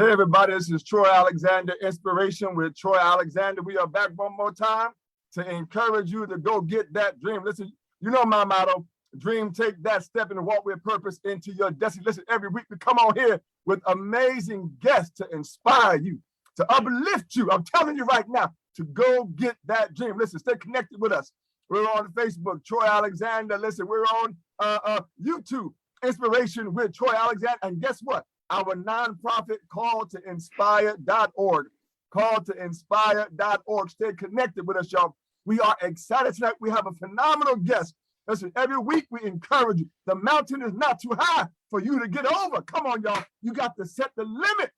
Hey everybody, this is Troy Alexander, Inspiration with Troy Alexander. We are back one more time to encourage you to go get that dream. Listen, you know my motto, dream, take that step and walk with purpose into your destiny. Listen, every week we come on here with amazing guests to inspire you, to uplift you. I'm telling you right now, to go get that dream. Listen, stay connected with us. We're on Facebook, Troy Alexander. Listen, we're on YouTube, Inspiration with Troy Alexander. And guess what? Our nonprofit calltoinspire.org. Calltoinspire.org. Stay connected with us, y'all. We are excited tonight. We have a phenomenal guest. Listen, every week we encourage you. The mountain is not too high for you to get over. Come on, y'all. You got to set the limit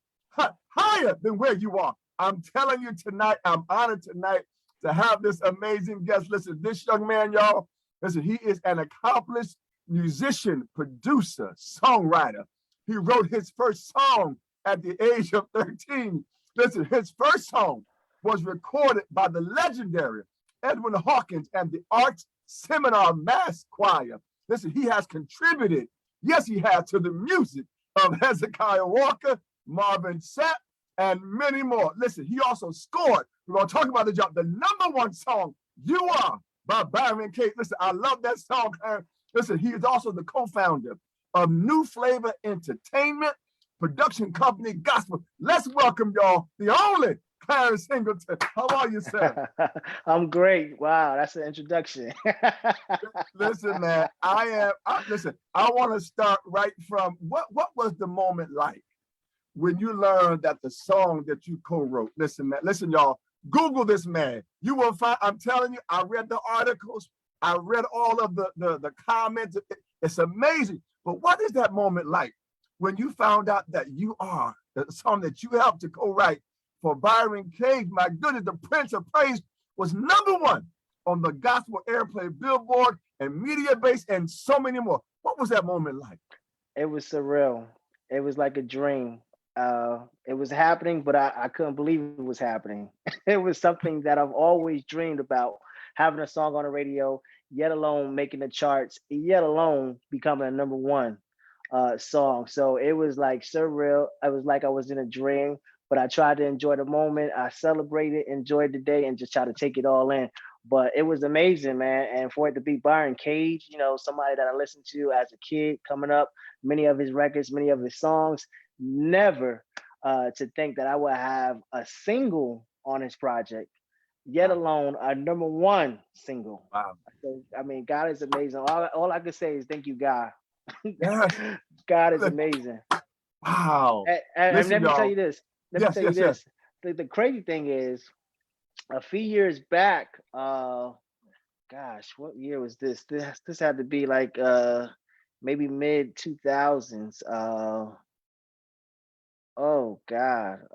higher than where you are. I'm telling you tonight, I'm honored tonight to have this amazing guest. Listen, this young man, y'all, listen, he is an accomplished musician, producer, songwriter. He wrote his first song at the age of 13. Listen, his first song was recorded by the legendary Edwin Hawkins and the Arts Seminar Mass Choir. Listen, he has contributed, yes, he has, to the music of Hezekiah Walker, Marvin Sapp, and many more. Listen, he also scored, we're going to talk about the job, the #1 song, You Are, by Byron. Listen, I love that song. Listen, he is also the co-founder of New Flavor Entertainment, production company Gospel. Let's welcome y'all, the only Clarence Singleton. How are you, sir? I'm great. Wow, that's an introduction. Listen, man, listen, I want to start right from what was the moment like when you learned that the song that you co-wrote, listen, man, listen, y'all, Google this man. You will find, I'm telling you, I read the articles, I read all of the comments. It's amazing. But what is that moment like when you found out that You Are, the song that you helped to co-write for Byron Cage? My goodness, the Prince of Praise was #1 on the gospel airplay Billboard and Media Base and so many more. What was that moment like? It was surreal. It was like a dream. It was happening, but I couldn't believe it was happening. It was something that I've always dreamed about, having a song on the radio, yet alone making the charts, yet alone becoming a #1 song. So it was like surreal. It was like I was in a dream, but I tried to enjoy the moment. I celebrated, enjoyed the day, and just try to take it all in. But it was amazing, man. And for it to be Byron Cage, you know, somebody that I listened to as a kid coming up, many of his records, many of his songs, never to think that I would have a single on his project, yet alone a #1 single. Wow. So, I mean, God is amazing. All I can say is thank you, God. Yes. God is amazing. Wow. And Listen, let me tell you this. Let me tell you this. Yes. The crazy thing is, a few years back, gosh, what year was this? This had to be like maybe mid 2000s. Oh God.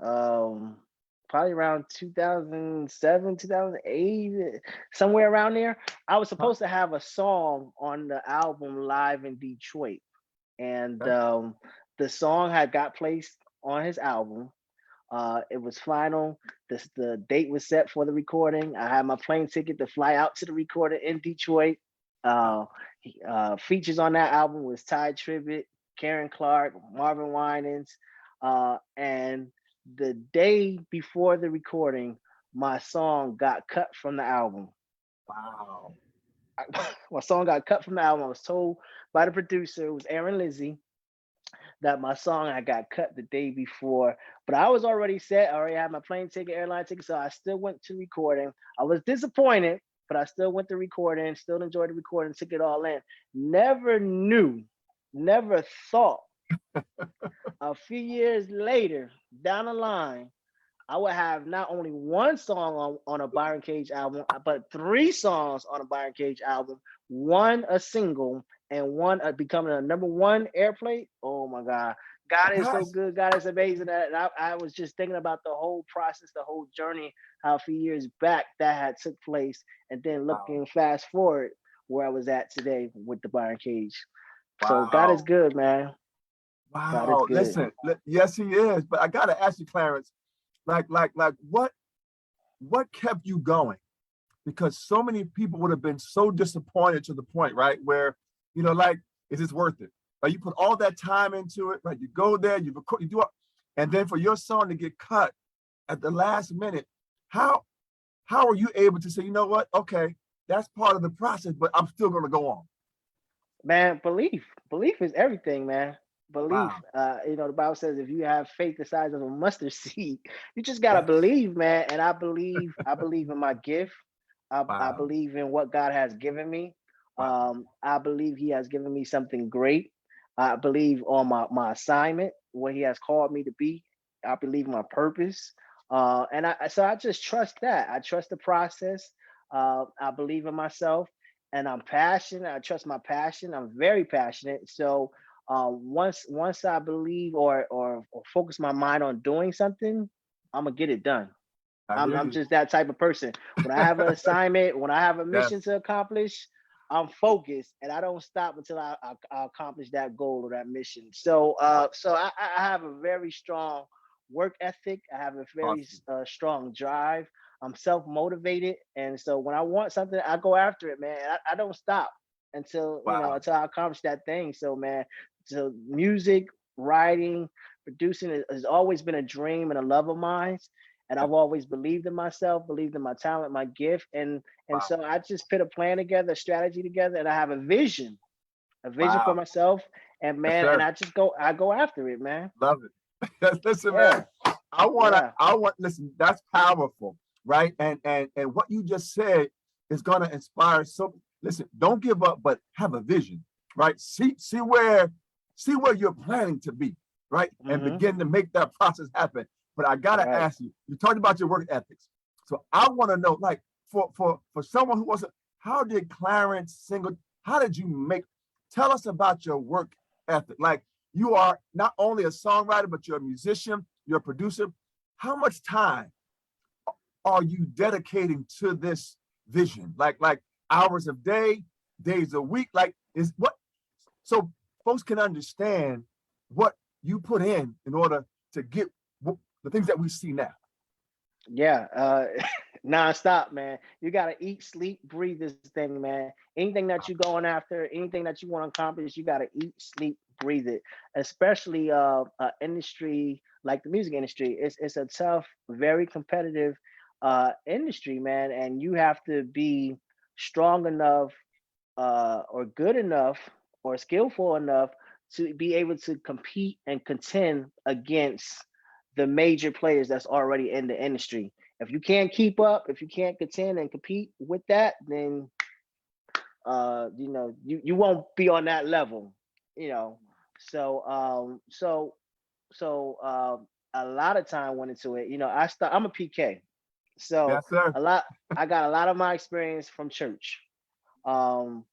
Probably around 2007, 2008, somewhere around there. I was supposed to have a song on the album Live in Detroit. And the song had got placed on his album. It was final. The date was set for the recording. I had my plane ticket to fly out to the recording in Detroit. Features on that album was Ty Tribbett, Karen Clark, Marvin Winans, and the day before the recording, my song got cut from the album. Wow. My song got cut from the album. I was told by the producer, it was Aaron Lizzie, that my song I got cut the day before. But I was already set. I already had my plane ticket, airline ticket, so I still went to recording. I was disappointed, but I still went to recording, still enjoyed the recording, took it all in. Never knew, never thought a few years later, down the line, I would have not only one song on a Byron Cage album, but 3 songs on a Byron Cage album, one a single, and one becoming a #1 airplay. Oh my God. God is so good. God is amazing. And I was just thinking about the whole process, the whole journey, how a few years back that had took place, and then looking fast forward where I was at today with the Byron Cage. So God is good, man. Wow. God is good. Listen, yes, he is. But I gotta ask you, Clarence, like what kept you going? Because so many people would have been so disappointed to the point, right, where, like, is this worth it? Like, you put all that time into it, right? You go there, you record, you do it, and then for your song to get cut at the last minute, how are you able to say, you know what? Okay, that's part of the process, but I'm still going to go on. Man, belief is everything, man. Belief. Wow. The Bible says if you have faith the size of a mustard seed, you just gotta Yes. believe, man. And I believe in my gift. I Wow. believe in what God has given me. Wow. I believe He has given me something great. I believe on my assignment, what He has called me to be. I believe my purpose. So I just trust that. I trust the process. I believe in myself, and I'm passionate. I trust my passion. I'm very passionate. So once I believe or focus my mind on doing something, I'm gonna get it done. I I'm hear I'm you. just that type of person. When I have an assignment, when I have a mission Yes. to accomplish, I'm focused and I don't stop until I accomplish that goal or that mission. So I have a very strong work ethic. I have a very Awesome. strong drive. I'm self motivated, and so when I want something, I go after it, man. I don't stop until Wow. until I accomplish that thing. So man, so music, writing, producing has always been a dream and a love of mine, and Yeah. I've always believed in myself, believed in my talent, my gift, and Wow. so I just put a plan together, a strategy together, and I have a vision for Wow. myself, and Yes, man, and sir. I go after it, man. Love it. Listen, man, Yeah, yeah, listen, that's powerful, right? And what you just said is gonna inspire. So listen, don't give up, but have a vision, right? See where you're planning to be, right? And hmm begin to make that process happen. But I gotta right. ask you, you talked about your work ethics. So I want to know, like, for someone who wasn't, how did Clarence Single, how did you make, tell us about your work ethic? Like, you are not only a songwriter, but you're a musician, you're a producer. How much time are you dedicating to this vision? Like hours of day, days a week? Like, is what, so folks can understand what you put in order to get the things that we see now. Yeah, nonstop, man. You gotta eat, sleep, breathe this thing, man. Anything that you're going after, anything that you want to accomplish, you gotta eat, sleep, breathe it. Especially industry like the music industry. It's a tough, very competitive industry, man, and you have to be strong enough or good enough or skillful enough to be able to compete and contend against the major players that's already in the industry. If you can't keep up, if you can't contend and compete with that, then you won't be on that level, you know. So a lot of time went into it. I'm a PK. So Yes, sir. a lot I got a lot of my experience from church. Um,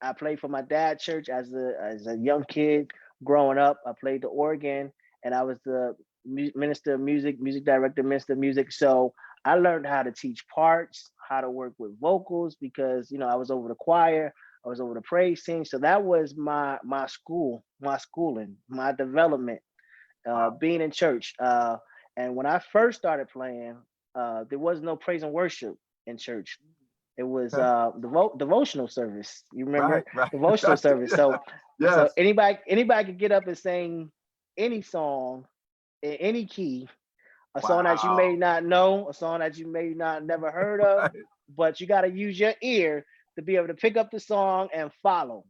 I played for my dad church as a young kid growing up. I played the organ, and I was the minister of music, music director, minister of music. So I learned how to teach parts, how to work with vocals because I was over the choir, I was over the praise team. So that was my school, my schooling, my development, Wow. being in church. And when I first started playing, there was no praise and worship in church. It was Okay. devotional service. You remember Right, right. devotional service. Yeah. So Yes. anybody could get up and sing any song in any key, a song that you may Wow. not know, a song that you may not never heard of, Right. but you got to use your ear to be able to pick up the song and follow.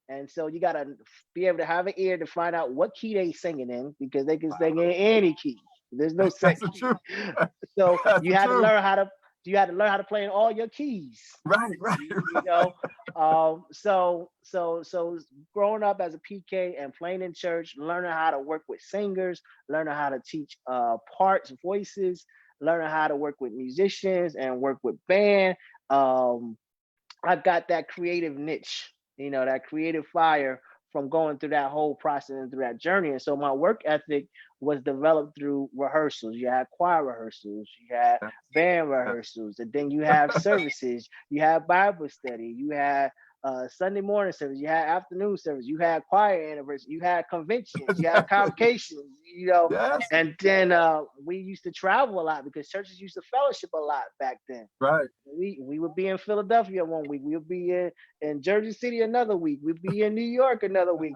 And so you got to be able to have an ear to find out what key they singing in because they can sing in Wow. any key. There's no That's set the key. truth. So That's the truth. you had to learn how to play in all your keys. Right, right, You know, so growing up as a PK and playing in church, learning how to work with singers, learning how to teach parts, voices, learning how to work with musicians and work with band. Um, I got that creative niche, that creative fire from going through that whole process and through that journey. And so my work ethic was developed through rehearsals. You had choir rehearsals, you had right. band Yes, rehearsals, and then you have services, you had Bible study, you had Sunday morning service, you had afternoon service, you had choir anniversary, you had conventions, you had yes, convocations, yes. and then we used to travel a lot because churches used to fellowship a lot back then. Right. We would be in Philadelphia one week. We would be in Jersey City another week. We'd be in New York another week.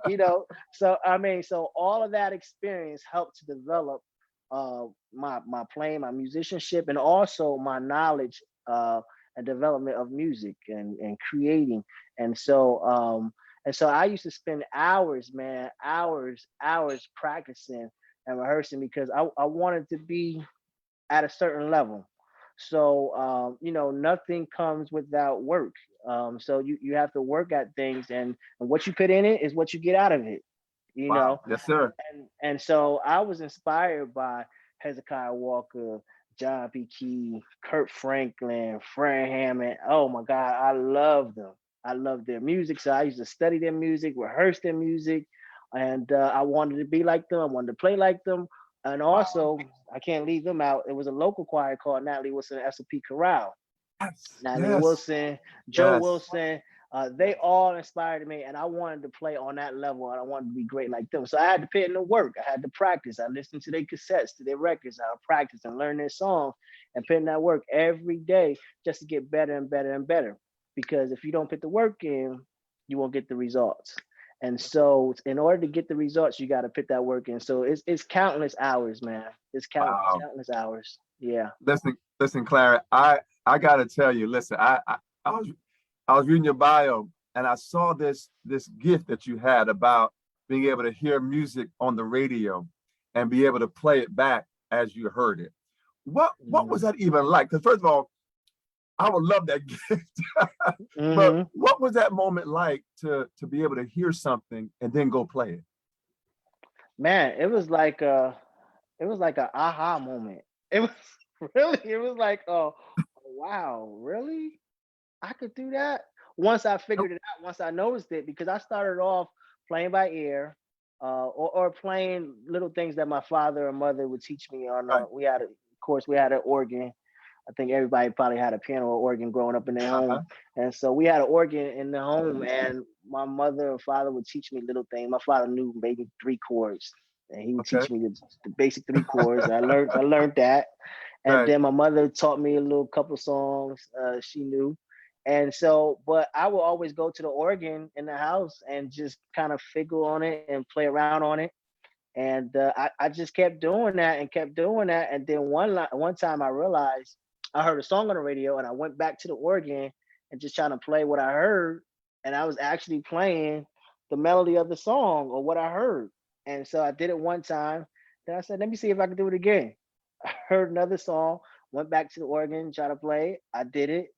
So I mean, so all of that experience helped to develop my playing, my musicianship, and also my knowledge and development of music and creating. And so I used to spend hours, man, hours practicing and rehearsing because I wanted to be at a certain level. So nothing comes without work. So you have to work at things, and what you put in it is what you get out of it. You Wow. know, Yes, sir. and so I was inspired by Hezekiah Walker, John P. Key, Kurt Franklin, Fred Hammond. Oh my God, I love them. I love their music. So I used to study their music, rehearse their music, and I wanted to be like them. I wanted to play like them. And Wow. also, I can't leave them out. It was a local choir called Natalie Wilson S.O.P. Chorale. Yes. Natalie Yes. Wilson, Joe Yes. Wilson, they all inspired me, and I wanted to play on that level, and I wanted to be great like them. So I had to put in the work. I had to practice. I listened to their cassettes, to their records. I would practice and learn their songs, and put in that work every day just to get better and better and better. Because if you don't put the work in, you won't get the results. And so, in order to get the results, you got to put that work in. So it's countless hours, man. It's Wow. countless hours. Yeah. Listen, Clara. I gotta tell you. Listen, I was I was reading your bio and I saw this gift that you had about being able to hear music on the radio and be able to play it back as you heard it. What was that even like? Because first of all, I would love that gift. But Mm-hmm. what was that moment like to be able to hear something and then go play it? Man, it was like a aha moment. It was really, it was like, oh wow, really? I could do that. Once I figured it out, once I noticed it, because I started off playing by ear, or playing little things that my father or mother would teach me on. Right. We had, of course, we had an organ. I think everybody probably had a piano or organ growing up in their home, Uh-huh. and so we had an organ in the home. And my mother or father would teach me little things. My father knew maybe three chords, and he would Okay. teach me the basic three chords. I learned that, and Right. then my mother taught me a little couple songs she knew. And so, but I will always go to the organ in the house and just kind of fiddle on it and play around on it. And I just kept doing that and kept doing that. And then one time I realized I heard a song on the radio, and I went back to the organ and just trying to play what I heard. And I was actually playing the melody of the song or what I heard. And so I did it one time. Then I said, let me see if I can do it again. I heard another song, went back to the organ, try to play it. I did it.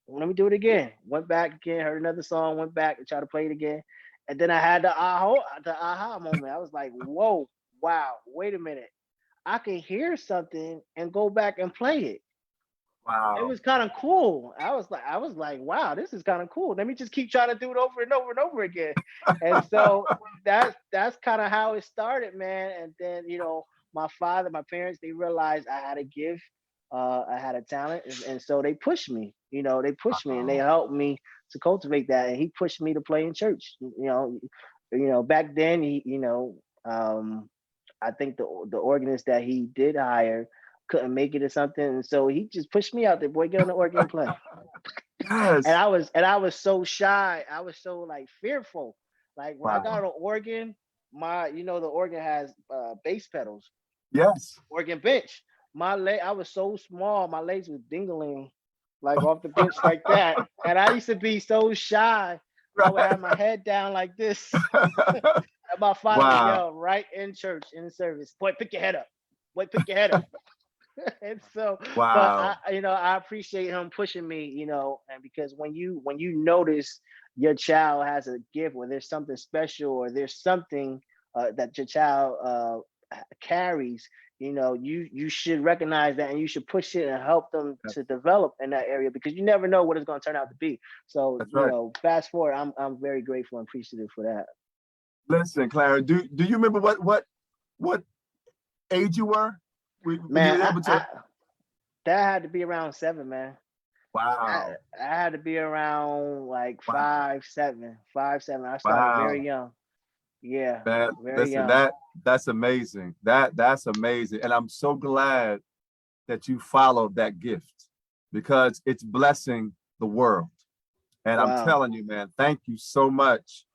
Let me do it again. Went back again, heard another song, went back and tried to play it again. And then I had the aha moment. I was like, whoa, wow, wait a minute. I can hear something and go back and play it. It Wow. was kind of cool. I was like, wow, this is kind of cool. Let me just keep trying to do it over and over and over again. And so that's kind of how it started, man. And then my father, my parents, they realized I had a gift, I had a talent, and so they pushed me. They pushed me and they Wow. helped me to cultivate that. And he pushed me to play in church. Back then, I think the organist that he did hire couldn't make it or something, and so he just pushed me out there. Boy, get on the organ and play. And Yes. I was so shy. I was so like fearful. Like when I got Wow. on the organ, the organ has bass pedals, Yes. organ bench. I was so small. My legs was dingling like off the bench like that, and I used to be so shy. I would Right. have my head down like this. And my father would Wow. yell right in church in the service, "Boy, pick your head up. Boy, pick your head up." And so, but Wow. I appreciate him pushing me, and because when you notice your child has a gift, or there's something special, or there's something that your child carries, you should recognize that, and you should push it and help them to Yes. develop in that area, because you never know what it's going to turn out to be. So, That's right. fast forward, I'm very grateful and appreciative for that. Listen, Clara, do you remember what age you were when you Man, were able to? that had to be around 7, man. I, Wow. I had to be around like Wow. 5'7", 5'7". I started very Wow. young. Yeah, Man, very listen, young. that's amazing. That's amazing. And I'm so glad that you followed that gift because it's blessing the world. And I'm Wow. telling you, man, thank you so much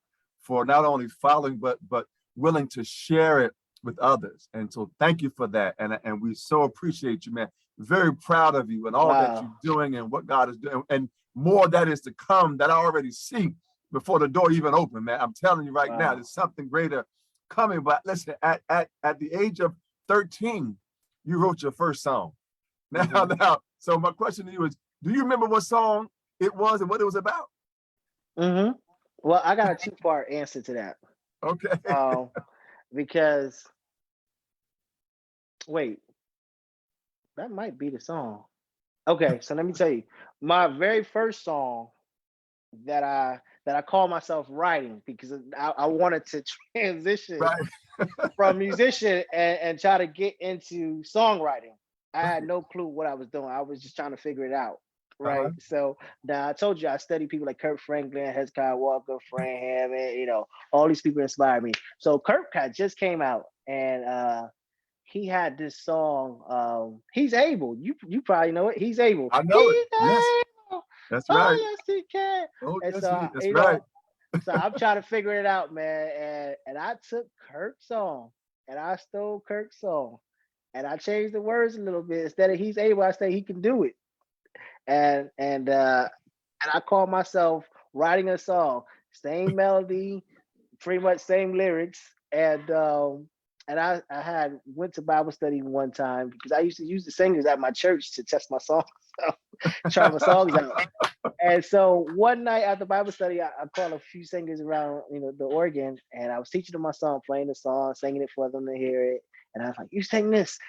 for not only following, but willing to share it with others. And so thank you for that. And we so appreciate you, man. Very proud of you and all that you're doing and what God is doing. And more that is to come that I already see before the door even opened, man. I'm telling you right now, there's something greater coming. But listen, at the age of 13, you wrote your first song. Now, so my question to you is, do you remember what song it was and what it was about? Well, I got a two-part answer to that. Okay. Because, wait, that might be the song. Okay, so let me tell you, my very first song that I call myself writing, because I wanted to transition from musician and try to get into songwriting. I had no clue what I was doing. I was just trying to figure it out. Right. So now I told you I studied people like Kurt Franklin, Hezekiah Walker, Fran Hammond, all these people inspired me. So Kurt had just came out and he had this song, He's Able. You probably know it. He's Able. I know it. Yes. Able. That's right. Yes, he can. Oh, and yes, so, that's right. So I'm trying to figure it out, man. And I took Kurt's song and I stole Kurt's song and I changed the words a little bit. Instead of he's able, I say he can do it. And I call myself writing a song, same melody, pretty much same lyrics. And I had went to Bible study one time because I used to use the singers at my church to test my songs out, try my songs out. And so one night after Bible study, I called a few singers around, the organ, and I was teaching them my song, playing the song, singing it for them to hear it. And I was like, you sing this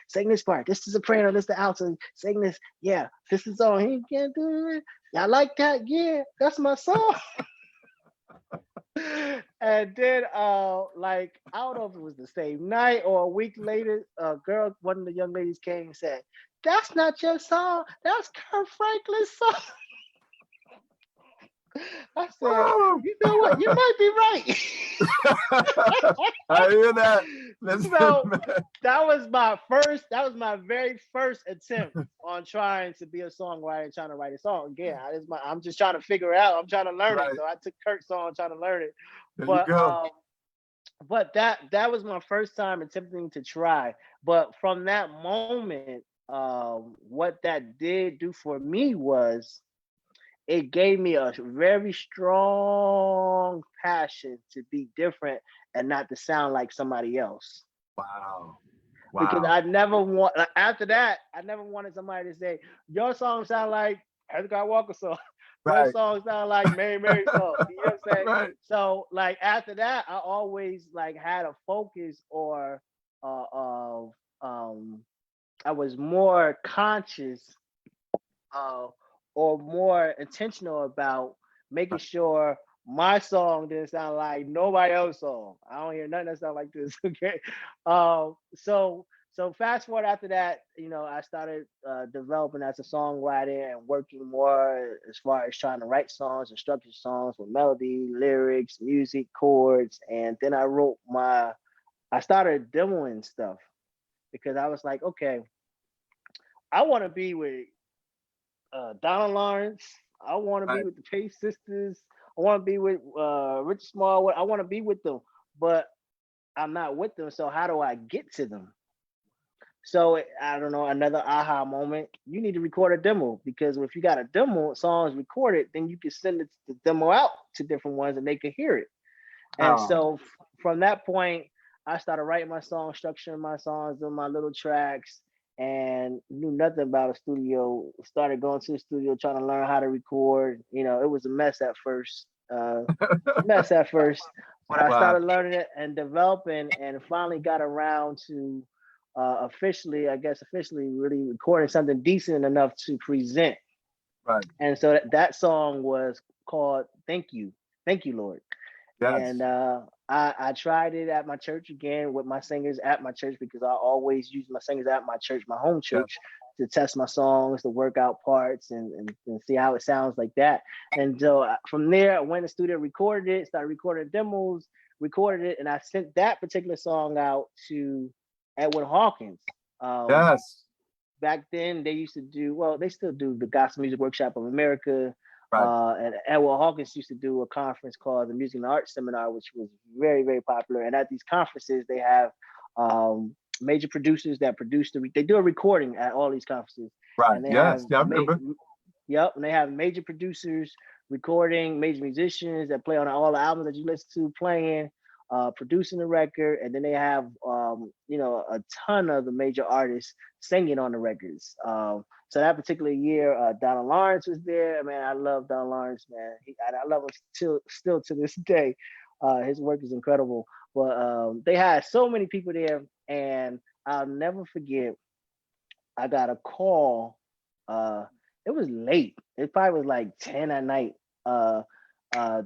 part. This is the soprano, this is the alto, sing this. Yeah, this is all. He can't do it. Y'all like that? Yeah, that's my song. And then I don't know if it was the same night or a week later, one of the young ladies came and said, that's not your song, that's Kurt Franklin's song. I said, you know what? You might be right. I hear that. So that was my very first attempt on trying to be a songwriter and trying to write a song. Again, I'm just trying to figure it out. I'm trying to learn it. So I took Kurt's song trying to learn it. But that was my first time attempting to try. But from that moment, what that did do for me was it gave me a very strong passion to be different and not to sound like somebody else. Wow. Because after that, I never wanted somebody to say, your song sound like Hezekiah Walker song. Your song sound like Mary song. You know what I'm saying? Right. So after that, I always had a focus or I was more conscious or more intentional about making sure my song didn't sound like nobody else's song. I don't hear nothing that sound like this. Okay. So fast forward after that, I started developing as a songwriter and working more as far as trying to write songs and structure songs with melody, lyrics, music, chords. And then I started demoing stuff because I was like, okay, I want to be with Donna Lawrence. I want to be with the Pace Sisters. I want to be with Rich Small. I want to be with them, but I'm not with them. So how do I get to them? So I don't know, another aha moment. You need to record a demo, because if you got a demo, songs recorded, then you can send the demo out to different ones and they can hear it. And so from that point, I started writing my songs, structuring my songs, doing my little tracks, and knew nothing about a studio. Started going to the studio, trying to learn how to record. It was a mess at first. But I started learning it and developing, and finally got around to officially really recording something decent enough to present. Right. And so that song was called Thank You Lord. Yes. And I tried it at my church again with my singers at my church, because I always use my singers at my church, my home church, to test my songs, to work out parts and see how it sounds like that. And so from there, I went to the studio, recorded it, started recording demos, recorded it, and I sent that particular song out to Edwin Hawkins. Yes. Back then, they used to do, they still do, the Gospel Music Workshop of America. And Edwin Hawkins used to do a conference called the Music and Arts Seminar, which was very, very popular. And at these conferences, they have major producers that produce they do a recording at all these conferences, Right. and they have Yes. Yeah, I remember. yep, and they have major producers recording, major musicians that play on all the albums that you listen to playing, producing the record, and then they have a ton of the major artists singing on the records. So that particular year, Donald Lawrence was there. Man, I love Donald Lawrence, man. I love him still to this day. His work is incredible. But they had so many people there, and I'll never forget. I got a call. It was late. It probably was like 10 at night. Uh,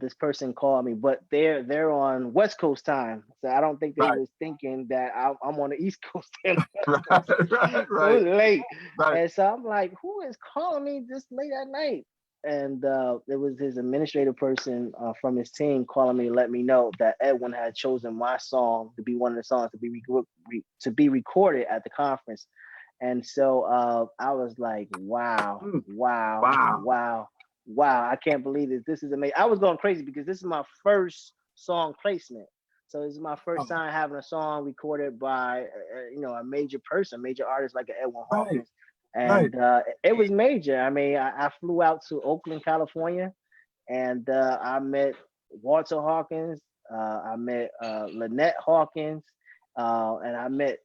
this person called me, but they're on West Coast time, so I don't think they Right. was thinking that I'm on the East Coast. Right. Right. So it was late, Right. and so I'm like, who is calling me this late at night? And it was his administrative person from his team calling me to let me know that Edwin had chosen my song to be one of the songs to be recorded at the conference. And so I was like, wow, wow, Wow. wow, wow. I can't believe this. This is amazing. I was going crazy because this is my first song placement. So this is my first time having a song recorded by, a major person, major artist like Edwin Hawkins. And it was major. I mean, I flew out to Oakland, California, and I met Walter Hawkins. I met Lynette Hawkins. And I met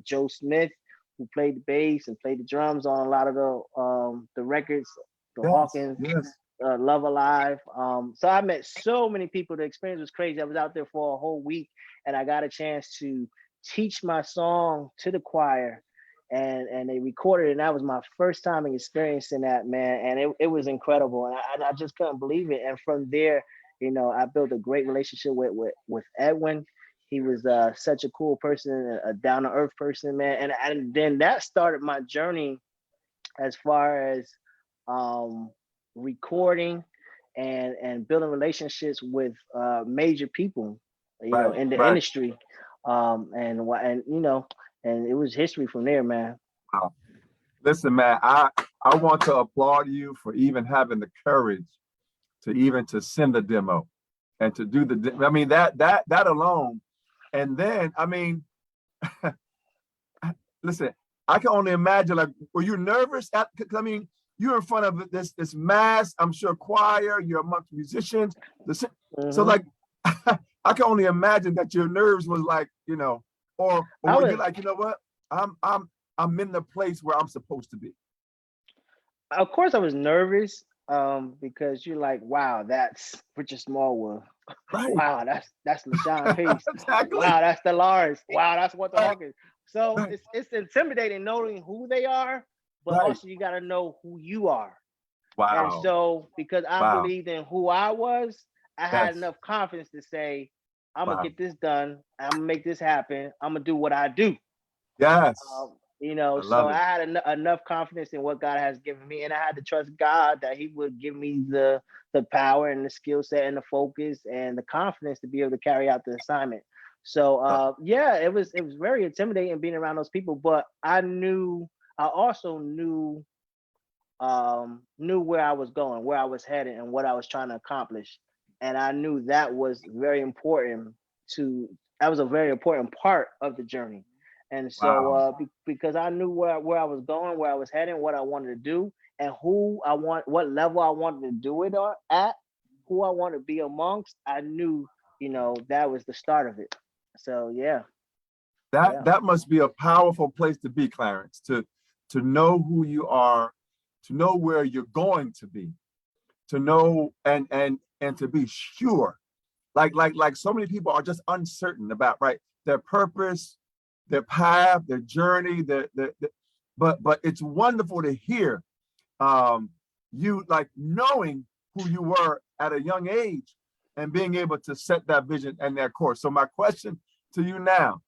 Joe Smith, who played the bass and played the drums on a lot of the records, Hawkins, Love Alive. So I met so many people. The experience was crazy. I was out there for a whole week, and I got a chance to teach my song to the choir, and they recorded it. And that was my first time experiencing that, man. And it was incredible, and I just couldn't believe it. And from there, I built a great relationship with Edwin. He was such a cool person, a down to earth person, man. And then that started my journey as far as recording and building relationships with major people, in the industry. And it was history from there, man. Wow. Listen, man, I want to applaud you for even having the courage to send the demo and to do I mean, that alone. And then, I mean, listen, I can only imagine, like, were you nervous? I mean, you're in front of this mass, I'm sure, choir, you're amongst musicians. So, like, I can only imagine that your nerves was like, or were you like, you know what? I'm in the place where I'm supposed to be. Of course, I was nervous because you're like, wow, that's Richard Smallwood. Right. Wow, that's LaShawn Pace. Exactly. Wow, that's Delores. Wow, that's what the Hawkins. So it's intimidating knowing who they are, but also you got to know who you are. Wow. And so because I believed in who I was, I had enough confidence to say, I'm gonna get this done. I'm gonna make this happen. I'm gonna do what I do. Yes. So I had enough confidence in what God has given me, and I had to trust God that He would give me the power and the skill set and the focus and the confidence to be able to carry out the assignment. So it was very intimidating being around those people, but I also knew where I was going, where I was headed, and what I was trying to accomplish, and I knew that was very important that was a very important part of the journey. And so because I knew where I was going, where I was heading, what I wanted to do, and what level I wanted to do it at, who I wanted to be amongst, I knew, that was the start of it. So that must be a powerful place to be, Clarence, to know who you are, to know where you're going to be, to know and to be sure. Like so many people are just uncertain about their purpose, their path, their journey, but it's wonderful to hear you like knowing who you were at a young age and being able to set that vision and that course. So my question to you now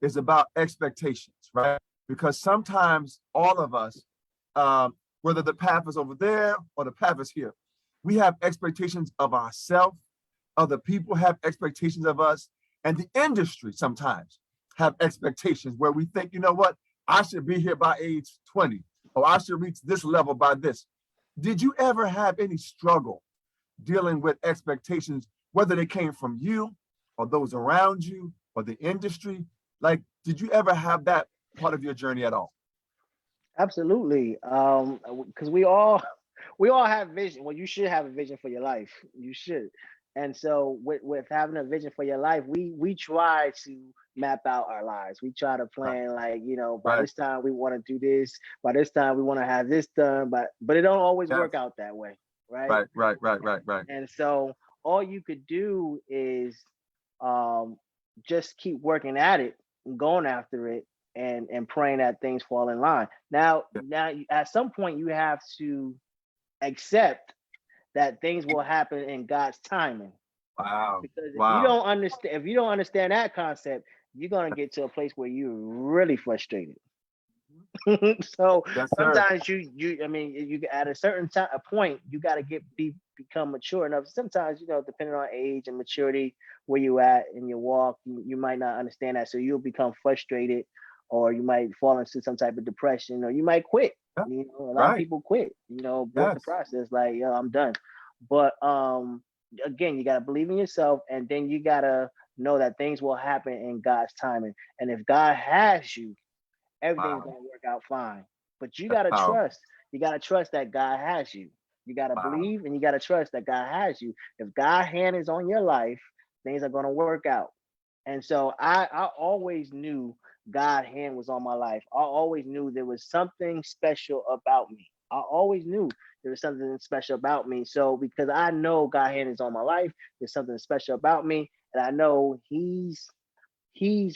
is about expectations, right? Because sometimes all of us, whether the path is over there or the path is here, we have expectations of ourselves, other people have expectations of us, and the industry sometimes have expectations where we think, you know what, I should be here by age 20, or I should reach this level by this. Did you ever have any struggle dealing with expectations, whether they came from you or those around you or the industry? Like, did you ever have that part of your journey at all? Absolutely. Because we all have vision. Well, you should have a vision for your life. You should. And so with having a vision for your life, we try to map out our lives. We try to Right, plan like, by right, this time we want to do this, by this time we want to have this done, but it don't always yes, work out that way, right? right, right, right, right, right. And so all you could do is um, just keep working at it and going after it and praying that things fall in line. Yeah. At some point you have to accept that things will happen in God's timing. Wow, Because wow. if you don't understand that concept, you're gonna get to a place where you're really frustrated. So Yes, sir. sometimes I mean you at a certain time a point you got to become mature enough. Sometimes depending on age and maturity where you at in your walk, you might not understand that, so you'll become frustrated, or you might fall into some type of depression, or you might quit. Yeah, A lot of right. people quit, abort the Yes. process, like, yo, I'm done. But again, you got to believe in yourself, and then you got to know that things will happen in God's timing. And if God has you, everything's Wow. gonna work out fine. But you That's gotta powerful. trust. You gotta trust that God has you. You gotta Wow. believe and you gotta trust that God has you. If God's hand is on your life, things are gonna work out. And so I always knew God's hand was on my life. I always knew there was something special about me. I always knew there was something special about me. So because I know God's hand is on my life, there's something special about me, and I know He's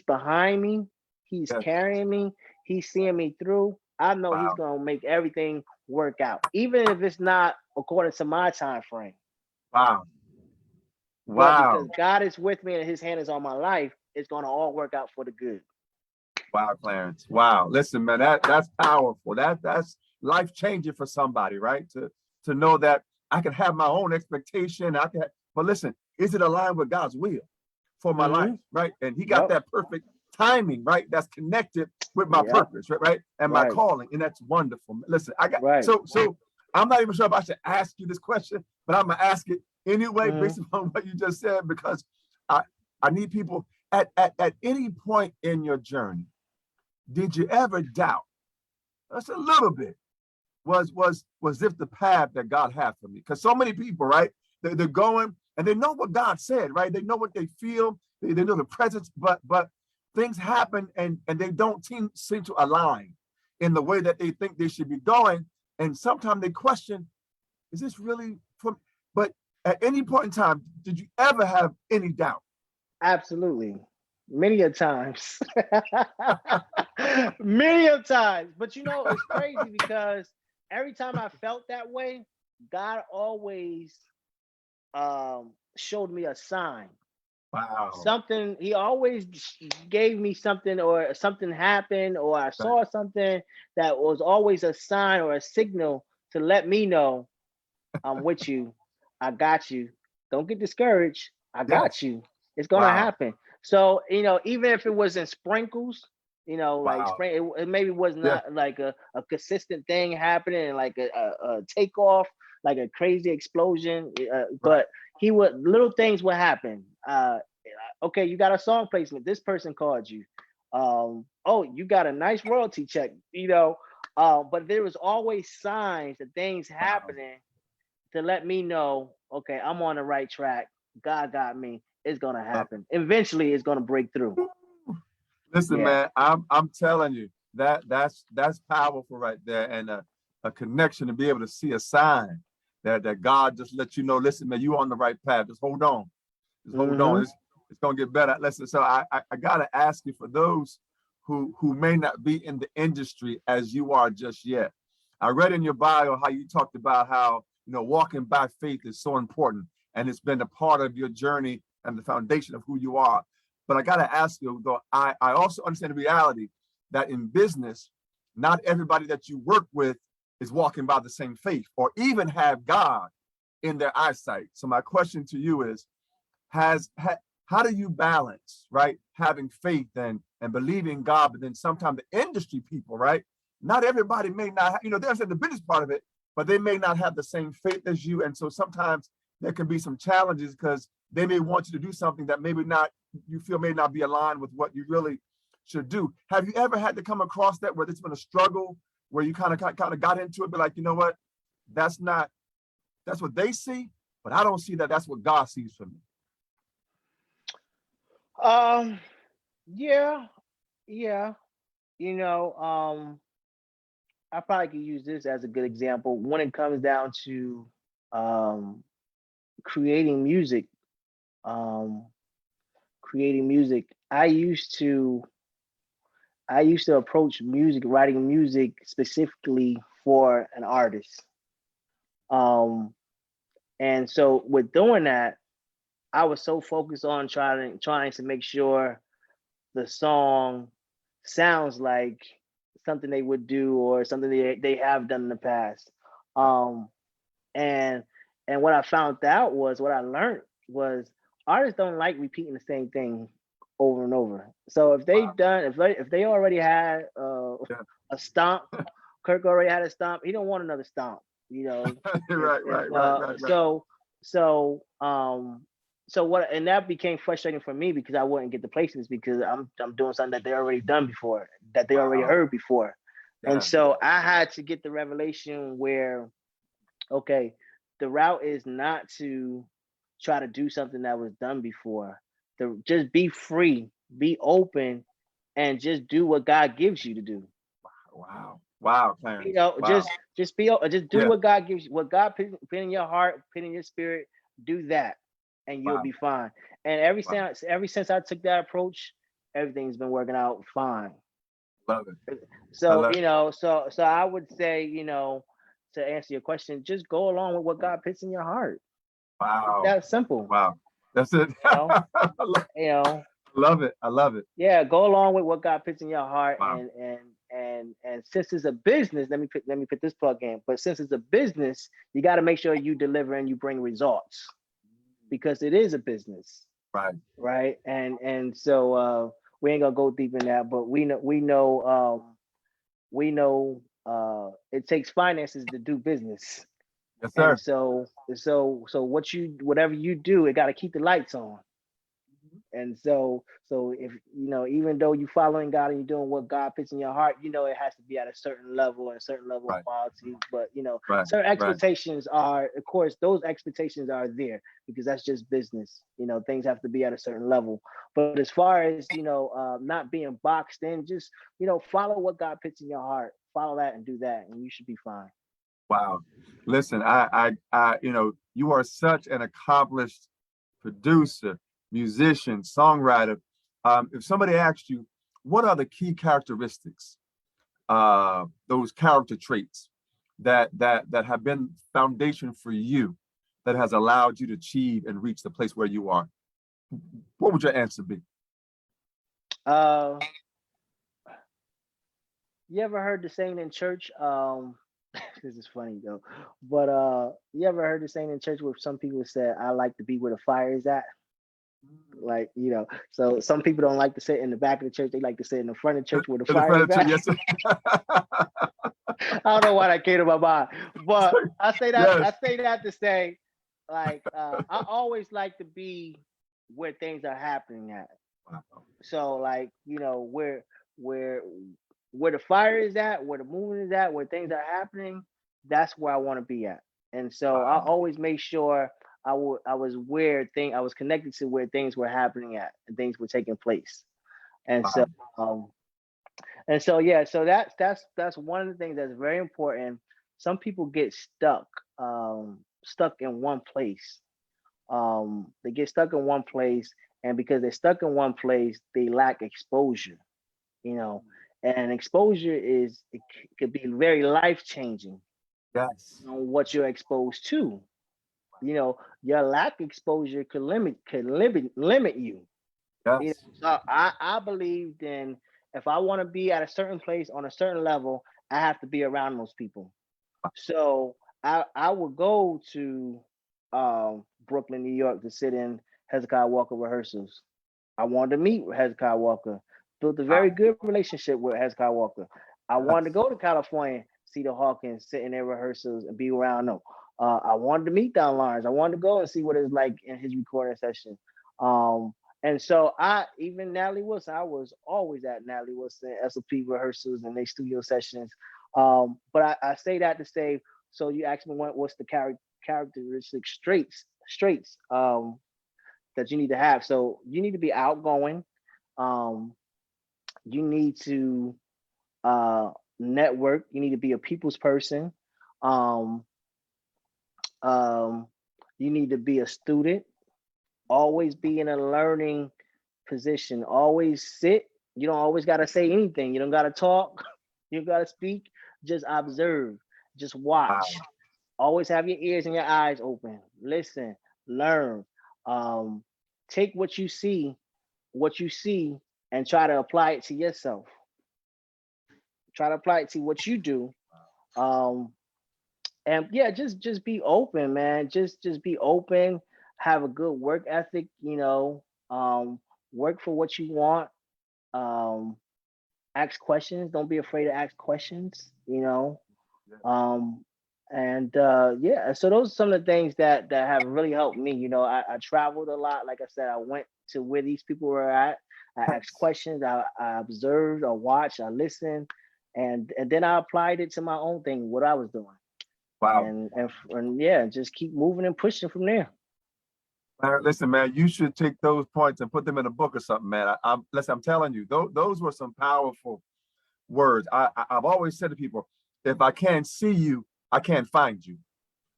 behind me. He's Yes. carrying me. He's seeing me through. I know he's Wow. gonna make everything work out, even if it's not according to my time frame. Wow. But because Wow. God is with me and His hand is on my life, it's gonna all work out for the good. Wow, Clarence. Wow. Listen, man, that's powerful. That's life changing for somebody, right? To know that I can have my own expectation. But listen, is it aligned with God's will for my life, Mm-hmm. right? And He got Yep. that perfect timing, right? That's connected with my Yep. purpose, right? And my Right. calling, and that's wonderful. Listen, I got Right. so I'm not even sure if I should ask you this question, but I'm gonna ask it anyway, Mm-hmm. based upon what you just said, because I I need people at any point in your journey. Did you ever doubt? That's a little bit. Was this the path that God had for me? Because so many people, right? They're going and they know what God said, right? They know what they feel. They know the presence, but things happen and they don't seem to align in the way that they think they should be going. And sometimes they question, is this really from? But at any point in time, did you ever have any doubt? Absolutely. Many a times. Many a times. But it's crazy because every time I felt that way, God always showed me a sign. Wow. Something He always gave me something, or something happened, or I Right. saw something that was always a sign or a signal to let me know I'm with you. I got you. Don't get discouraged. I got Yes. you. It's gonna Wow. happen. So, even if it was in sprinkles, like Wow. spring, it maybe was Yes. not like a consistent thing happening, like a takeoff, like a crazy explosion. Right. But little things would happen. Okay, you got a song placement. This person called you. Oh, you got a nice royalty check. But there was always signs that things Wow. happening to let me know, okay, I'm on the right track. God got me. It's gonna happen. Eventually, it's gonna break through. Listen, Yeah. man, I'm telling you that's powerful right there, and a connection to be able to see a sign that God just let you know. Listen, man, you on the right path. Just hold on. Just hold on. Mm-hmm. It's gonna get better. Listen, so I gotta ask you, for those who may not be in the industry as you are just yet. I read in your bio how you talked about how walking by faith is so important, and it's been a part of your journey and the foundation of who you are. But I got to ask you, though, I also understand the reality that in business, not everybody that you work with is walking by the same faith or even have God in their eyesight. So my question to you is, how do you balance, right, having faith and believing God, but then sometimes the industry people, right? Not everybody may not, they understand the business part of it, but they may not have the same faith as you. And so sometimes there can be some challenges because they may want you to do something that maybe not, you feel may not be aligned with what you really should do. Have you ever had to come across that where it's been a struggle where you kind of got into it, but like, you know what, that's what they see, but I don't see that. That's what God sees for me. Yeah. You know, I probably could use this as a good example when it comes down to creating music. Um, creating music. I used to approach music, writing music specifically for an artist. Um, and so with doing that, I was so focused on trying to make sure the song sounds like something they would do or something they have done in the past. Um, and what I found out was what I learned was artists don't like repeating the same thing over and over. So if they already had Yeah. a stomp, Kirk already had a stomp. He don't want another stomp. You know, Right. so what, and that became frustrating for me because I wouldn't get the placements because I'm doing something that they already done before, that they already Wow. heard before. Yeah. And so I had to get the revelation where, okay, the route is not to try to do something that was done before. To just be free, be open, and just do what God gives you to do. Wow, You Clarence. know, Wow. just do Yeah. what God gives you, what God put in your heart, put in your spirit. Do that, and you'll Wow. be fine. And Wow. ever since I took that approach, everything's been working out fine. Love it. I So love it. so I would say, to answer your question, just go along with what God puts in your heart. It's Wow. that simple. Wow. That's it. You know, I you know, love it. I love it. yeah, go along with what God puts in your heart, Wow. and since it's a business, let me put this plug in. But since it's a business, you got to make sure you deliver and you bring results because it is a business, Right. right? And so we ain't gonna go deep in that, but we know it takes finances to do business, Yes, and sir. so whatever you do, it got to keep the lights on. And so if even though you following God and you're doing what God puts in your heart, it has to be at a certain level and a certain level of Right. quality. But Right. certain Right. expectations are, of course, those expectations are there because that's just business. Things have to be at a certain level. But as far as not being boxed in, just follow what God puts in your heart, follow that and do that, and you should be fine. Wow. Listen, you are such an accomplished producer, musician, songwriter. If somebody asked you, what are the key characteristics, those character traits that have been foundation for you, that has allowed you to achieve and reach the place where you are, what would your answer be? Uh, you ever heard the saying in church? This is funny though, but you ever heard the saying in church where some people said, "I like to be where the fire is at." Like, so some people don't like to sit in the back of the church; they like to sit in the front of the church where the In the fire is front of at. yes, sir. I don't know why that came to my mind, but I say that Yes. to say, like, I always like to be where things are happening at. Wow. So, like, where where the fire is at, where the movement is at, where things are happening, that's where I want to be at. And so I Wow. always make sure I was I was connected to where things were happening at and things were taking place. And so Wow. um yeah, so that's one of the things that's very important. Some people get stuck in one place. They get stuck in one place, and because they're stuck in one place, they lack exposure. You know, and exposure could be very life changing Yes. on what you're exposed to. Your lack exposure could limit you. Yes. So I believed in, if I want to be at a certain place on a certain level, I have to be around those people. So I would go to Brooklyn, New York to sit in Hezekiah Walker rehearsals. I wanted to meet with Hezekiah Walker, built a very Wow. good relationship with Hezekiah Walker. I wanted to Yes. go to California, see the Hawkins, sit in their rehearsals and be around them. I wanted to meet Don Lawrence. I wanted to go and see what it's like in his recording session. And so even Natalie Wilson, I was always at Natalie Wilson SOP rehearsals and they studio sessions. But I say that to say, so you asked me what's the characteristic traits that you need to have. So you need to be outgoing. You need to network. You need to be a people's person. You need to be a student. Always be in a learning position. Always sit. You don't always got to say anything. You don't got to talk. You got to speak. Just observe. Just watch. Wow. Always have your ears and your eyes open. Listen. Learn. Take what you see, and try to apply it to yourself. Try to apply it to what you do. And yeah, just be open, man. Just be open. Have a good work ethic. Work for what you want. Ask questions. Don't be afraid to ask questions. Yeah. So those are some of the things that have really helped me. I traveled a lot. Like I said, I went to where these people were at. I asked questions. I observed. I watched. I listened, and then I applied it to my own thing, what I was doing. Wow. And yeah, just keep moving and pushing from there. Listen, man, you should take those points and put them in a book or something, man. I'm telling you, those were some powerful words. I've always said to people, if I can't see you, I can't find you,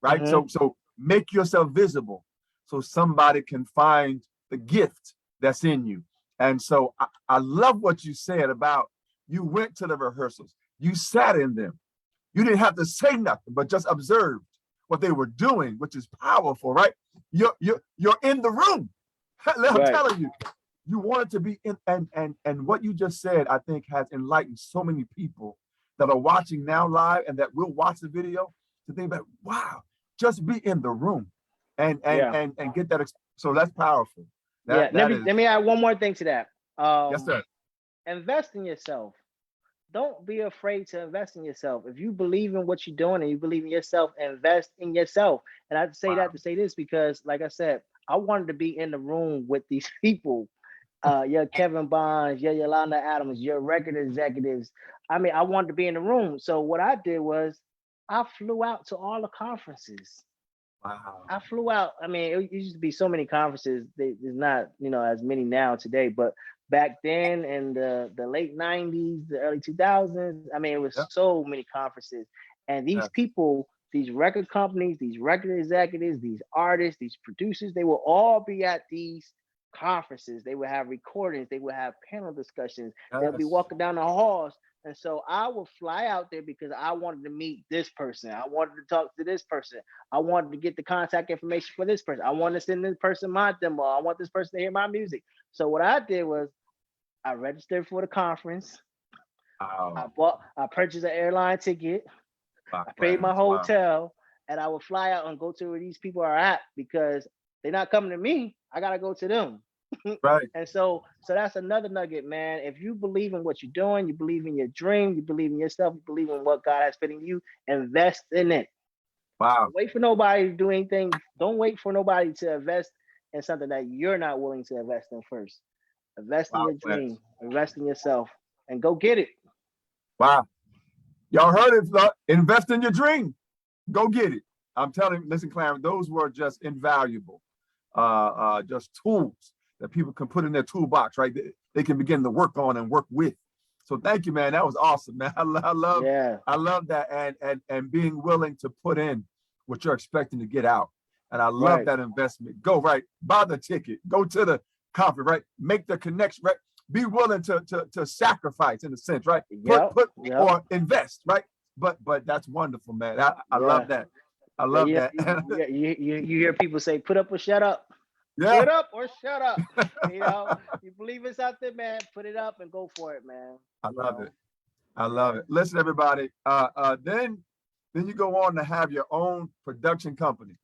right? Mhm. So make yourself visible so somebody can find the gift that's in you. And so I love what you said about you went to the rehearsals, you sat in them. You didn't have to say nothing, but just observed what they were doing, which is powerful, right? You're in the room. I'm Right. telling you, you wanted to be in, and what you just said, I think, has enlightened so many people that are watching now live and that will watch the video to think about, wow, just be in the room and get that. So that's powerful. Let me add one more thing to that. Yes, sir. Invest in yourself. Don't be afraid to invest in yourself. If you believe in what you're doing and you believe in yourself, invest in yourself. And I say that to say this because, like I said, I wanted to be in the room with these people. Your Kevin Bonds, your Yolanda Adams, your record executives. I mean, I wanted to be in the room. So what I did was I flew out to all the conferences. Wow. I flew out. I mean, it used to be so many conferences. There's not, as many now today, but back then in the late 90s, the early 2000s, I mean, it was so many conferences. And these people, these record companies, these record executives, these artists, these producers, they will all be at these conferences. They would have recordings. They would have panel discussions. They'll be walking down the halls. And so I would fly out there because I wanted to meet this person. I wanted to talk to this person. I wanted to get the contact information for this person. I want to send this person my demo. I want this person to hear my music. So what I did was I registered for the conference. Wow. I purchased an airline ticket. I paid my hotel, and I would fly out and go to where these people are at because they're not coming to me. I gotta go to them. Right. And so that's another nugget, man. If you believe in what you're doing, you believe in your dream, you believe in yourself, you believe in what God has put in you, invest in it. Wow. Don't wait for nobody to do anything. Don't wait for nobody to invest in something that you're not willing to invest in first. Invest in your dream, invest in yourself, and go get it. Wow. Y'all heard it. Invest in your dream. Go get it. I'm telling you, listen, Clarence, those were just invaluable. Just tools that people can put in their toolbox, right? They can begin to work on and work with. So thank you, man. That was awesome, man. I love that. And being willing to put in what you're expecting to get out. And I love that investment. Go buy the ticket, go to the conference, right? Make the connection, right? Be willing to sacrifice in a sense, right? Put or invest, right? But that's wonderful, man. I love that. I love that. You hear people say, put up or shut up. Yeah. Put up or shut up. You believe in something, man, put it up and go for it, man. I love it. I love it. Listen, everybody. Then you go on to have your own production company.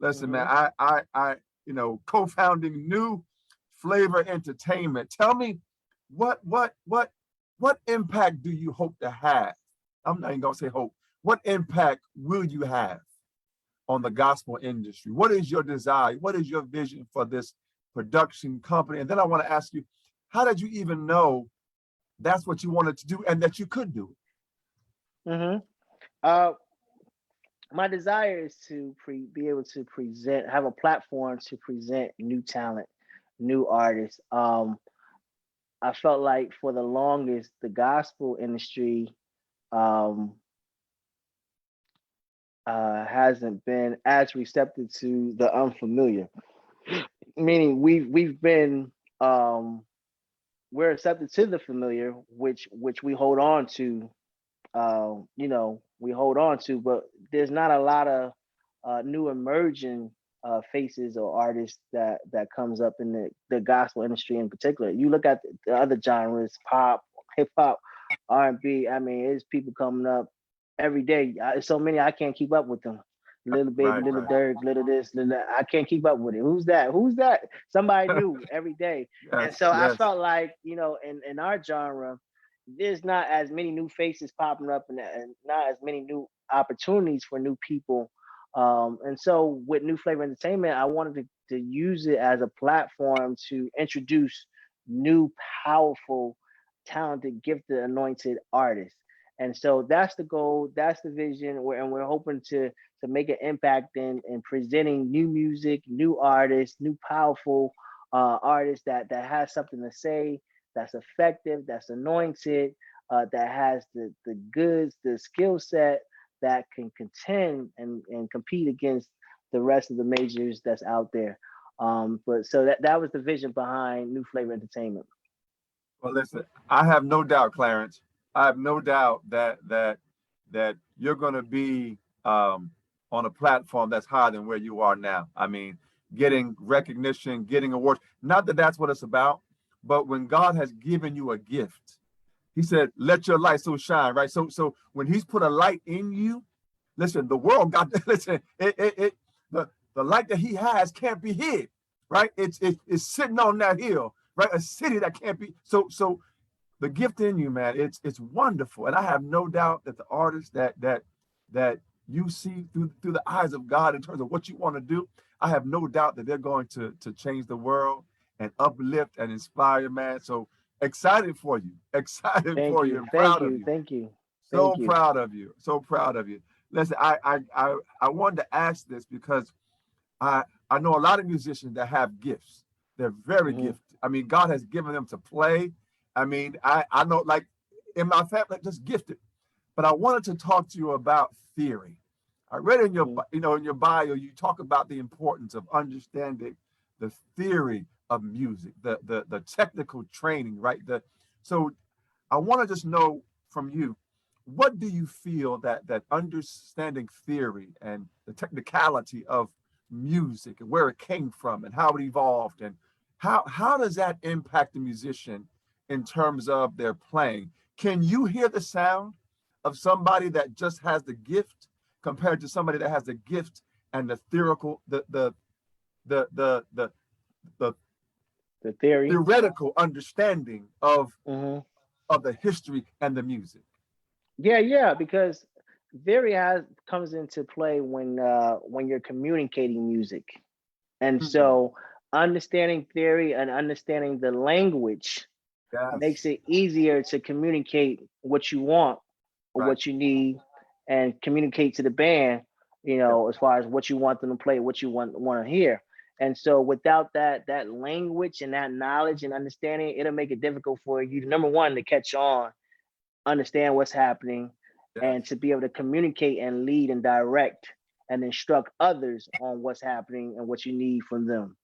Listen, man, I co-founding New Flavor Entertainment. Tell me what impact do you hope to have? I'm not even gonna say hope. What impact will you have on the gospel industry? What is your desire? What is your vision for this production company? And then I want to ask you, how did you even know that's what you wanted to do and that you could do it? Mm-hmm. My desire is to be able to have a platform to present new talent, new artists. I felt like for the longest, the gospel industry um, hasn't been as receptive to the unfamiliar. Meaning we've been we're receptive to the familiar, which we hold on to. We hold on to, but there's not a lot of new emerging faces or artists that comes up in the gospel industry in particular. You look at the other genres, pop, hip hop, R&B. I mean, there's people coming up every day. So many I can't keep up with them. Little baby, little Dirk, little this, little that. I can't keep up with it. Who's that? Who's that? Somebody new every day. And so I felt like, in our genre, there's not as many new faces popping up and not as many new opportunities for new people. And so with New Flavor Entertainment, I wanted to use it as a platform to introduce new, powerful, talented, gifted, anointed artists. And so that's the goal, that's the vision, and we're hoping to make an impact in presenting new music, new artists, new powerful artists that has something to say, that's effective, that's anointed, that has the goods, the skill set that can contend and compete against the rest of the majors that's out there. But so that was the vision behind New Flavor Entertainment. Well, listen, I have no doubt, Clarence. I have no doubt that you're going to be on a platform that's higher than where you are now. I mean, getting recognition, getting awards. Not that that's what it's about, but when God has given you a gift, He said, "Let your light so shine." Right. So when He's put a light in you, listen, the world got listen. The light that He has can't be hid. Right. It's sitting on that hill. Right. A city that can't be. So the gift in you, man, it's wonderful, and I have no doubt that the artists that you see through the eyes of God in terms of what you want to do, I have no doubt that they're going to change the world and uplift and inspire, man. So excited for you, Thank you. and proud of you. Thank you. So proud of you, so proud of you. Listen, I wanted to ask this because I know a lot of musicians that have gifts. They're very gifted. I mean, God has given them to play. I mean, I know, like in my family, just gifted. But I wanted to talk to you about theory. I read in your, in your bio, you talk about the importance of understanding the theory of music, the technical training, right? So I want to just know from you, what do you feel that understanding theory and the technicality of music and where it came from and how it evolved, and how does that impact the musician in terms of their playing? Can you hear the sound of somebody that just has the gift compared to somebody that has the gift and the theoretical the theoretical understanding of the history and the music? Yeah, because theory comes into play when you're communicating music. And so understanding theory and understanding the language makes it easier to communicate what you want or what you need, and communicate to the band, as far as what you want them to play, what you want to hear. And so without that language and that knowledge and understanding, it'll make it difficult for you, number one, to catch on, understand what's happening, and to be able to communicate and lead and direct and instruct others on what's happening and what you need from them.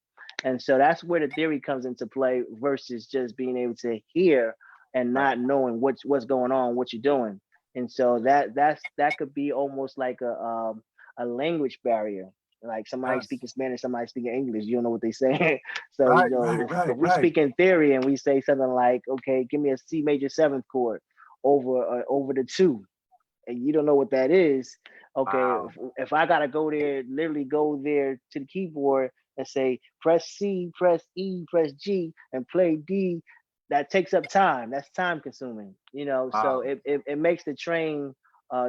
And so that's where the theory comes into play versus just being able to hear and not knowing what's going on, what you're doing. And so that could be almost like a language barrier. Like somebody speaking Spanish, somebody speaking English, you don't know what they're saying. So if we speak in theory and we say something like, okay, give me a C major seventh chord over the 2, and you don't know what that is. Okay, if I gotta literally go there to the keyboard and say press C, press E, press G, and play D, that takes up time. That's time consuming. So it makes the train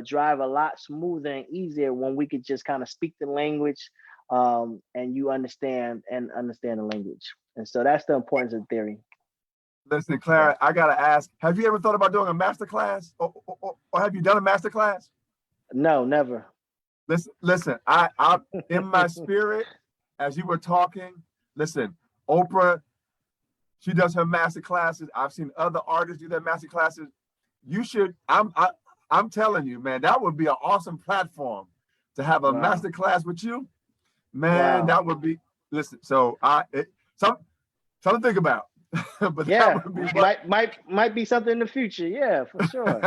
drive a lot smoother and easier when we could just kind of speak the language, and you understand the language. And so that's the importance of theory. Listen, Yeah. Clara, I gotta ask: have you ever thought about doing a master class, or have you done a master class? No, never. Listen. I in my spirit, as you were talking. Listen, Oprah, she does her master classes. I've seen other artists do their master classes. You should. I'm telling you, man, that would be an awesome platform to have a Wow. master class with you, man. Wow. That would be. Listen, so some something to think about, but that Yeah. would be what. Might be something in the future. Yeah, for sure.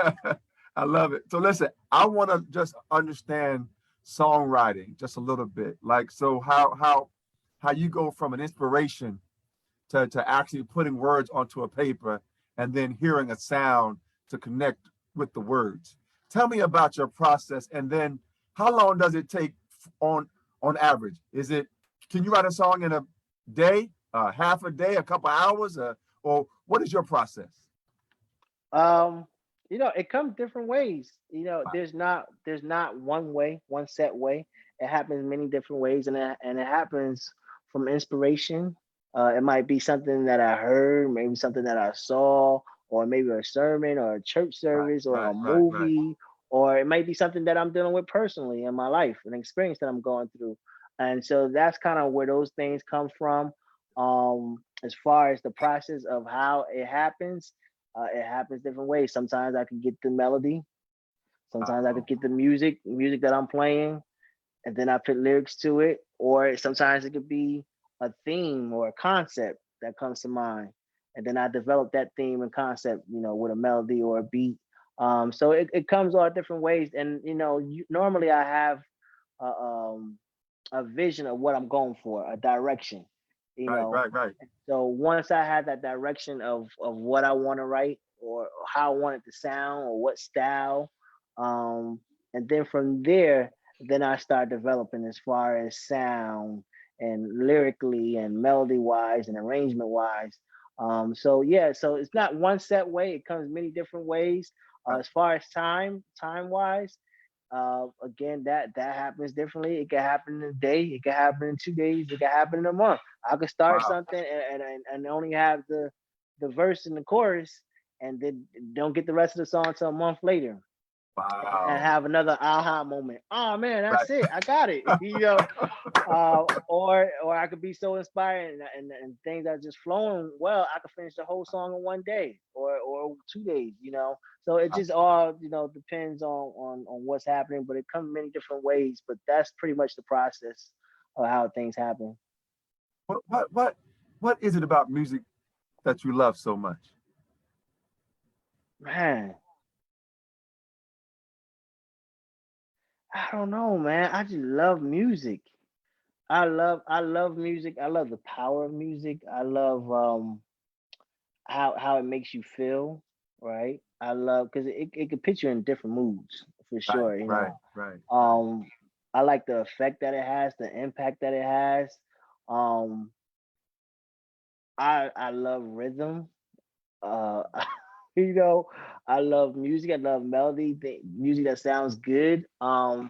I love it. So listen, I want to just understand songwriting just a little bit. Like, so how you go from an inspiration to actually putting words onto a paper and then hearing a sound to connect with the words. Tell me about your process, and then how long does it take on average? Is it, can you write a song in a day, half a day, a couple hours, or what is your process? Um, it comes different ways. Wow. There's not one way, one set way. It happens many different ways, and it happens from inspiration. It might be something that I heard, maybe something that I saw, or maybe a sermon or a church Right, service or right, a right, right. movie, or it might be something that I'm dealing with personally in my life, an experience that I'm going through. And so that's kind of where those things come from. As far as the process of how it happens different ways. Sometimes I can get the melody. Sometimes I Wow. could get the music that I'm playing, and then I put lyrics to it. Or sometimes it could be a theme or a concept that comes to mind, and then I develop that theme and concept, with a melody or a beat. So it comes all different ways, and normally I have a, um, a vision of what I'm going for, a direction. You Right, know, right, right. so once I had that direction of what I want to write, or how I want it to sound, or what style, um, and then from there, then I start developing as far as sound and lyrically and melody wise and arrangement wise. So yeah, so it's not one set way. It comes many different ways. Right. As far as time wise, again, that happens differently. It can happen in a day. It can happen in 2 days. It can happen in a month. I could start Wow. something and only have the verse and the chorus, and then don't get the rest of the song until a month later, and Wow. have another aha moment. Oh man, Right. that's it. I got it. Or I could be so inspired, and things are just flowing well. I could finish the whole song in one day, or 2 days. So it just all depends on what's happening, but it comes many different ways. But that's pretty much the process of how things happen. What is it about music that you love so much? Man, I don't know, man. I just love music. I love music. I love the power of music. I love how it makes you feel, right? I love because it could put you in different moods for Right, sure. right, right, right. Um, I like the effect that it has, the impact that it has. Um, I love rhythm. Uh, you know, I love music. I love melody. Music that sounds good. I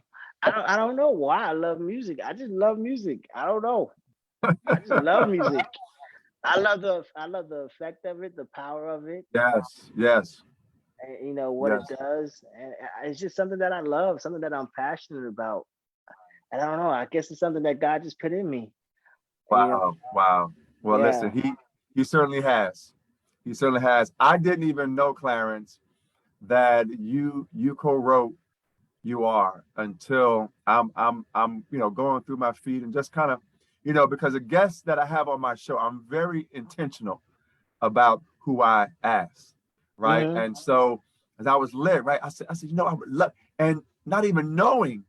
don't know why I love music. I just love music. I don't know. I just love music. I love the effect of it, the power of it, Yes, yes, and what it yes. does, and it's just something that I love, something that I'm passionate about. And I don't know. I guess it's something that God just put in me. You know, Wow, wow. Well, listen, yeah. he certainly has. He certainly has. I didn't even know, Clarence, that you co-wrote "You Are" until I'm going through my feed and just kind of, because the guests that I have on my show, I'm very intentional about who I ask, right? Hmm. And so as I was led, right, I said, I would love, and not even knowing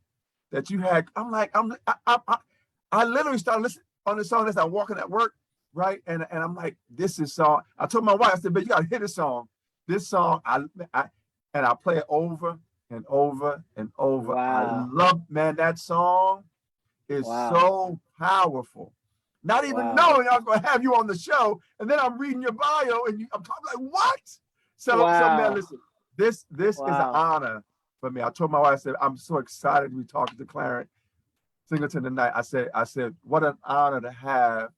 that you had, I'm like, I literally started listening on the song as I'm walking at work, right? And I'm like, this is song. I told my wife, I said, but you gotta hear this song. This song, I and I play it over and over and over. I Wow. love, man, that song is Wow. so powerful. Not even Wow. knowing I was going to have you on the show, and then I'm reading your bio, and I'm talking like, what? So man, Wow. listen, this is an Wow. honor for me. I told my wife, I said, I'm so excited to be talking to Clarence Singleton tonight. I said, what an honor to have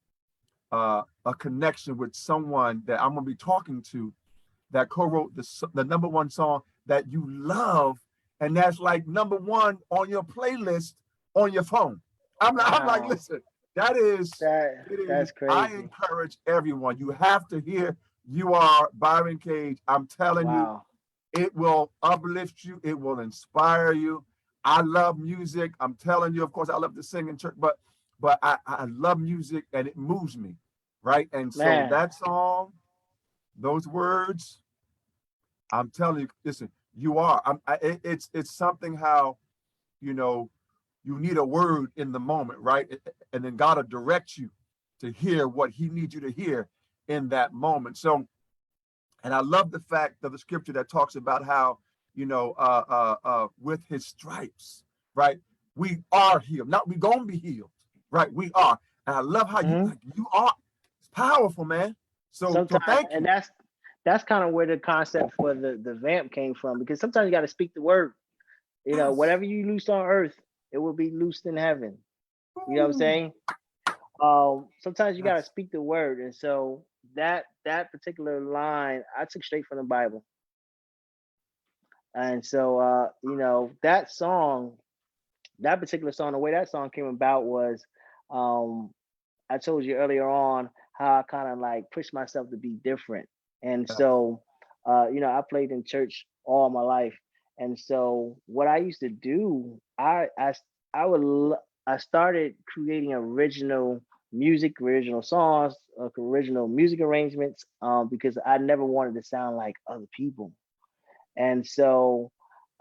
a connection with someone that I'm gonna be talking to that co-wrote the number one song that you love, and that's like number one on your playlist on your phone. I'm like, Wow, listen, that is, it is. that's I crazy. encourage everyone. You have to hear You Are Byron Cage. I'm telling you, Wow, it will uplift you. It will inspire you. I love music. I'm telling you, of course, I love to sing in church, but I love music and it moves me, right? And so man. that song, those words, I'm telling you, listen, you are. It's something how, you know, you need a word in the moment, right? And then God will direct you to hear what He needs you to hear in that moment. So, and I love the fact of the scripture that talks about how, with His stripes, right? We are healed. Not we gonna be healed, right? We are. And I love how you Mhm. like you are. It's powerful, man. So Sometimes, thank and you. that's kind of where the concept for the vamp came from, because sometimes you got to speak the word. Yes. Whatever you loose on earth, it will be loosed in heaven. You know what I'm Ooh, saying? Sometimes you got to yes. speak the word, and so that particular line I took straight from the Bible. And so that song, that particular song, the way that song came about was, um I told you earlier on how I kind of like pushed myself to be different. And Yes. so, I played in church all my life. And so what I used to do, I started creating original music, original songs, original music arrangements, because I never wanted to sound like other people. And so,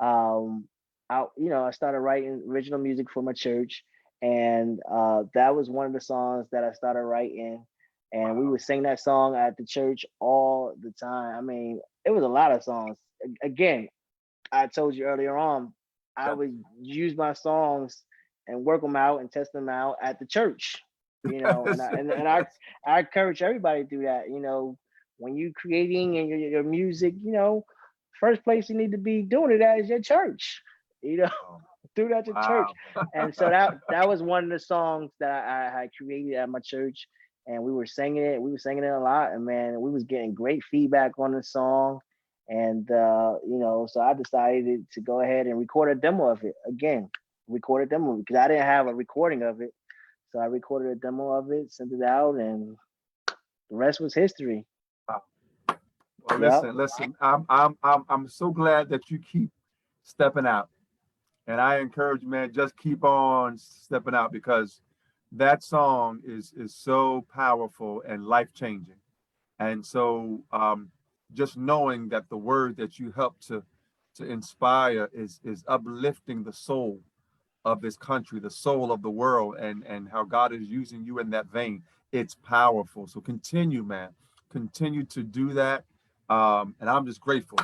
um, I started writing original music for my church, and that was one of the songs that I started writing. And we Wow. would sing that song at the church all the time. I mean, it was a lot of songs. Again, I told you earlier on, I Yes. would use my songs and work them out and test them out at the church. And Yes. I encourage everybody to do that. When you creating and your music, first place you need to be doing it at is your church. You know, Oh, do it at your church. wow. And so that was one of the songs that I had created at my church, and we were singing it. We were singing it a lot, and man, we was getting great feedback on the song. And so I decided to go ahead and record a demo of it again. Record a demo because I didn't have a recording of it. So I recorded a demo of it, sent it out, and the rest was history. Wow. Well, Yep. listen. I'm so glad that you keep stepping out, and I encourage you, man, just keep on stepping out because that song is so powerful and life changing. And so, just knowing that the word that you help to inspire is uplifting the soul of this country, the soul of the world, and how God is using you in that vein. It's powerful. So continue, man. Continue to do that. And I'm just grateful,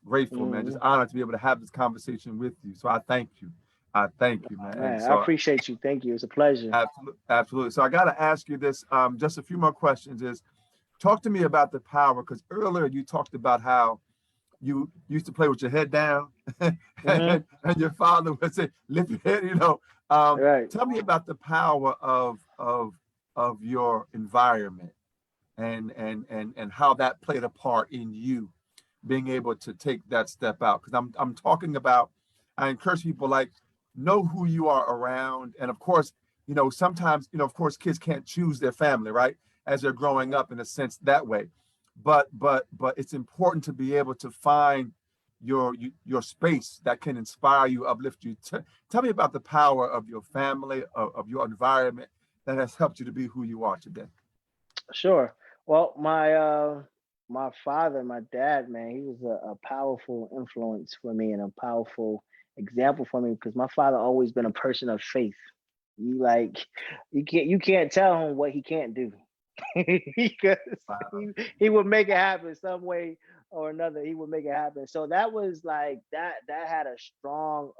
man. Just Mhm. honored to be able to have this conversation with you. So I thank you. I thank you, man. And Man, I so appreciate you. Thank you. It's a pleasure. absolutely, absolutely. So I got to ask you this. Just a few more questions. Is talk to me about the power because earlier you talked about how you used to play with your head down Hmm. and your father would say lift your head, Right. tell me about the power of your environment and how that played a part in you being able to take that step out because I'm talking about I encourage people like know who you are around and of course sometimes of course kids can't choose their family right as they're growing up in a sense that way but it's important to be able to find your space that can inspire you uplift you tell me about the power of your family of your environment that has helped you to be who you are today. Sure. Well, my father, my dad, man, he was a powerful influence for me and a powerful example for me because my father always been a person of faith. You like you can't tell him what he can't do because Wow. he would make it happen some way or another. He would make it happen. So that was like that had a strong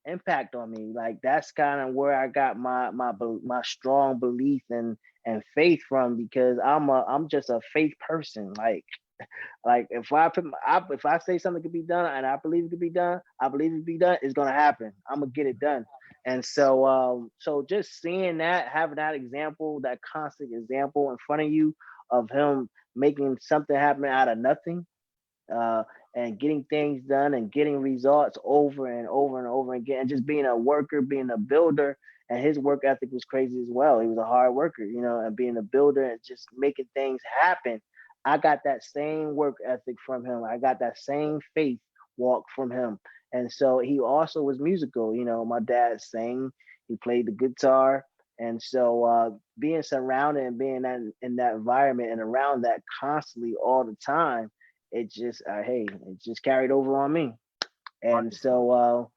impact on me. Like that's kind of where I got my strong belief and faith from because I'm just a faith person. Like Like if I say something could be done and I believe it could be done, I believe it could be done. It's gonna happen. I'm gonna get it done. And so, so just seeing that, having that example, that constant example in front of you of him making something happen out of nothing, uh, and getting things done and getting results over and over and over again, and just being a worker, being a builder. And his work ethic was crazy as well. He was a hard worker, and being a builder and just making things happen. I got that same work ethic from him. I got that same faith walk from him. And so he also was musical. My dad sang, he played the guitar. And so being surrounded and being in that environment and around that constantly all the time, it just carried over on me. And Wonderful.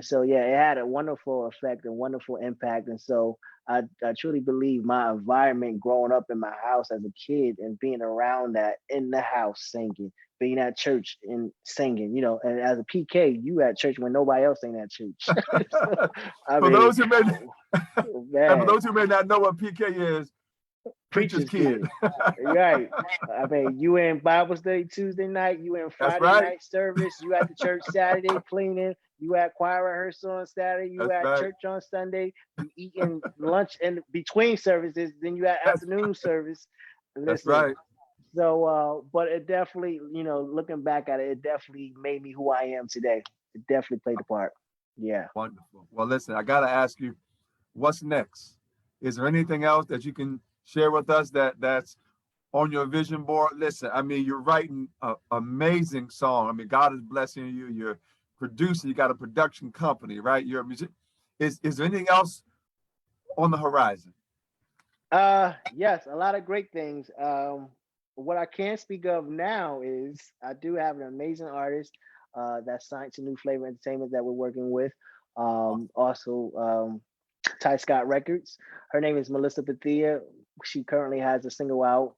so yeah, it had a wonderful effect and wonderful impact. And so I truly believe my environment growing up in my house as a kid and being around that in the house singing, being at church and singing, and as a PK, you at church when nobody else ain't at church. So, I For mean, those who may and for man, those who may not know what PK is, preacher's preacher's kid. kid. Right. I mean, you in Bible study Tuesday night, you in That's Friday right. night service, you at the church Saturday cleaning, you at choir rehearsal on Saturday, you That's at right. church on Sunday, you eating lunch in between services, then you at That's, afternoon service. that's Listen, right. so but it definitely, looking back at it, it definitely made me who I am today. It definitely played a part. Yeah. Wonderful. Well, listen, I got to ask you, what's next? Is there anything else that you can share with us that's on your vision board? Listen, I mean, you're writing an amazing song. I mean, God is blessing you. You're producing. You got a production company, right? You're a music. Is there anything else on the horizon? Yes, a lot of great things. What I can speak of now is I do have an amazing artist that's signed to New Flavor Entertainment that we're working with. Also, Ty Scott Records. Her name is Melissa Bethia. She currently has a single out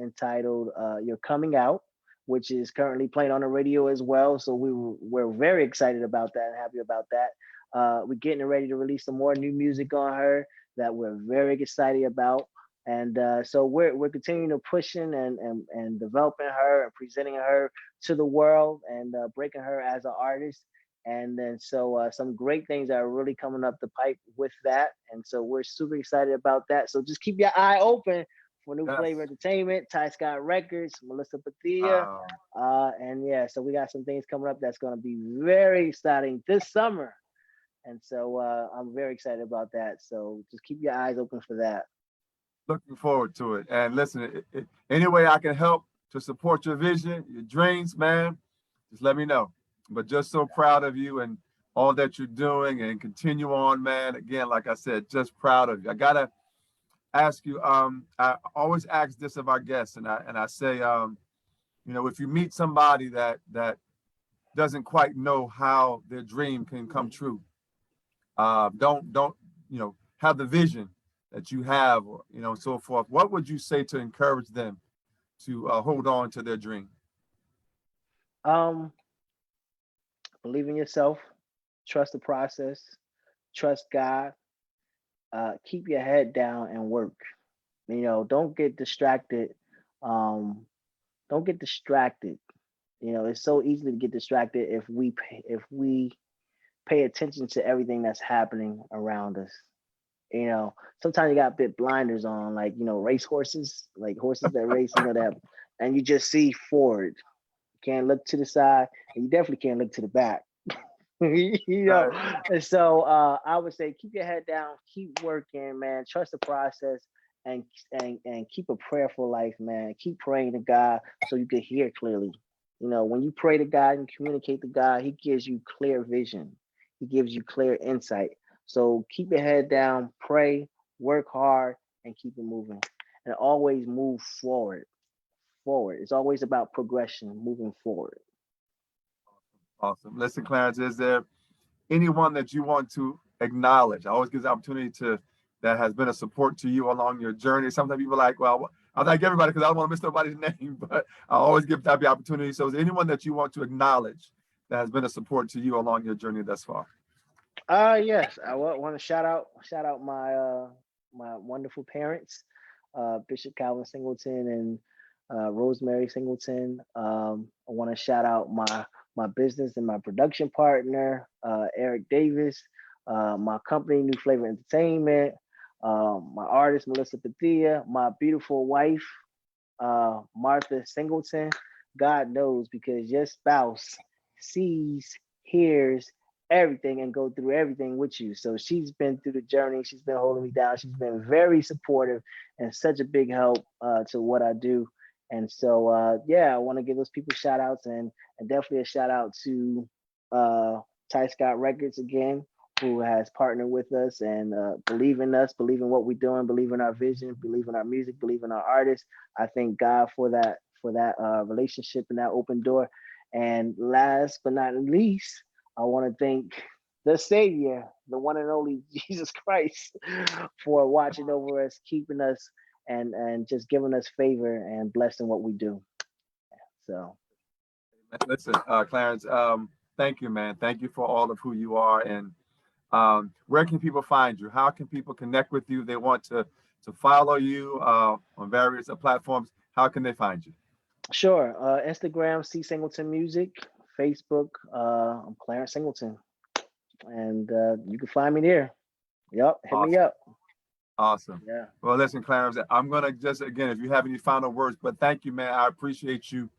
entitled "You're Coming Out," which is currently playing on the radio as well. So we're very excited about that and happy about that. We're getting ready to release some more new music on her that we're very excited about. And so we're continuing to pushing and developing her and presenting her to the world and breaking her as an artist. And then so some great things are really coming up the pipe with that. And so we're super excited about that. So just keep your eye open for New Yes. Flavor Entertainment, Ty Scott Records, Melissa Bethia. Um, And yeah, so we got some things coming up that's going to be very exciting this summer. And so I'm very excited about that. So just keep your eyes open for that. Looking forward to it. And listen, any way I can help to support your vision, your dreams, man, just let me know. But just so proud of you and all that you're doing and continue on, man. Again, like I said, just proud of you. I gotta ask you, I always ask this of our guests, and I say, if you meet somebody that doesn't quite know how their dream can come true, don't have the vision that you have, or so forth. What would you say to encourage them to hold on to their dream? Um, Believe in yourself, trust the process, trust God, keep your head down and work. Don't get distracted. Um, don't get distracted. It's so easy to get distracted if we pay attention to everything that's happening around us. Sometimes you got bit blinders on, like race horses, like horses that race, that, and you just see forward. You can't look to the side, and you definitely can't look to the back. you know, Right. and so I would say keep your head down, keep working, man. Trust the process, and and keep a prayerful life, man. Keep praying to God so you can hear clearly. When you pray to God and communicate to God, He gives you clear vision. He gives you clear insight. So keep your head down, pray, work hard, and keep it moving. And always move forward. Forward. It's always about progression, moving forward. Awesome. Listen, Clarence, is there anyone that you want to acknowledge? I always give the opportunity to that has been a support to you along your journey. Sometimes people are like, well, I like everybody because I don't want to miss nobody's name, but I always give that the opportunity. So is there anyone that you want to acknowledge that has been a support to you along your journey thus far? Yes, I want to shout out my my wonderful parents, Bishop Calvin Singleton and Rosemary Singleton. I want to shout out my business and my production partner, Eric Davis, my company, New Flavor Entertainment, my artist, Melissa Padilla, my beautiful wife, Martha Singleton. God knows, because your spouse sees, hears everything and go through everything with you. So she's been through the journey. She's been holding me down. She's been very supportive and such a big help to what I do. And so, yeah, I want to give those people shout outs, and definitely a shout out to Ty Scott Records again, who has partnered with us and believe in us, believe in what we're doing, believe in our vision, believe in our music, believe in our artists. I thank God for that relationship and that open door. And last but not least, I want to thank the Savior, the one and only Jesus Christ, for watching over us, keeping us, and just giving us favor and blessing what we do. So, listen, Clarence, thank you, man. Thank you for all of who you are. And where can people find you? How can people connect with you? They want to follow you on various platforms. How can they find you? Sure. Instagram, C Singleton Music. Facebook, I'm Clarence Singleton. And you can find me there. Yep, hit me up. Awesome. Yeah. Well, listen, Clarence, I'm going to just, again, if you have any final words, but thank you, man. I appreciate you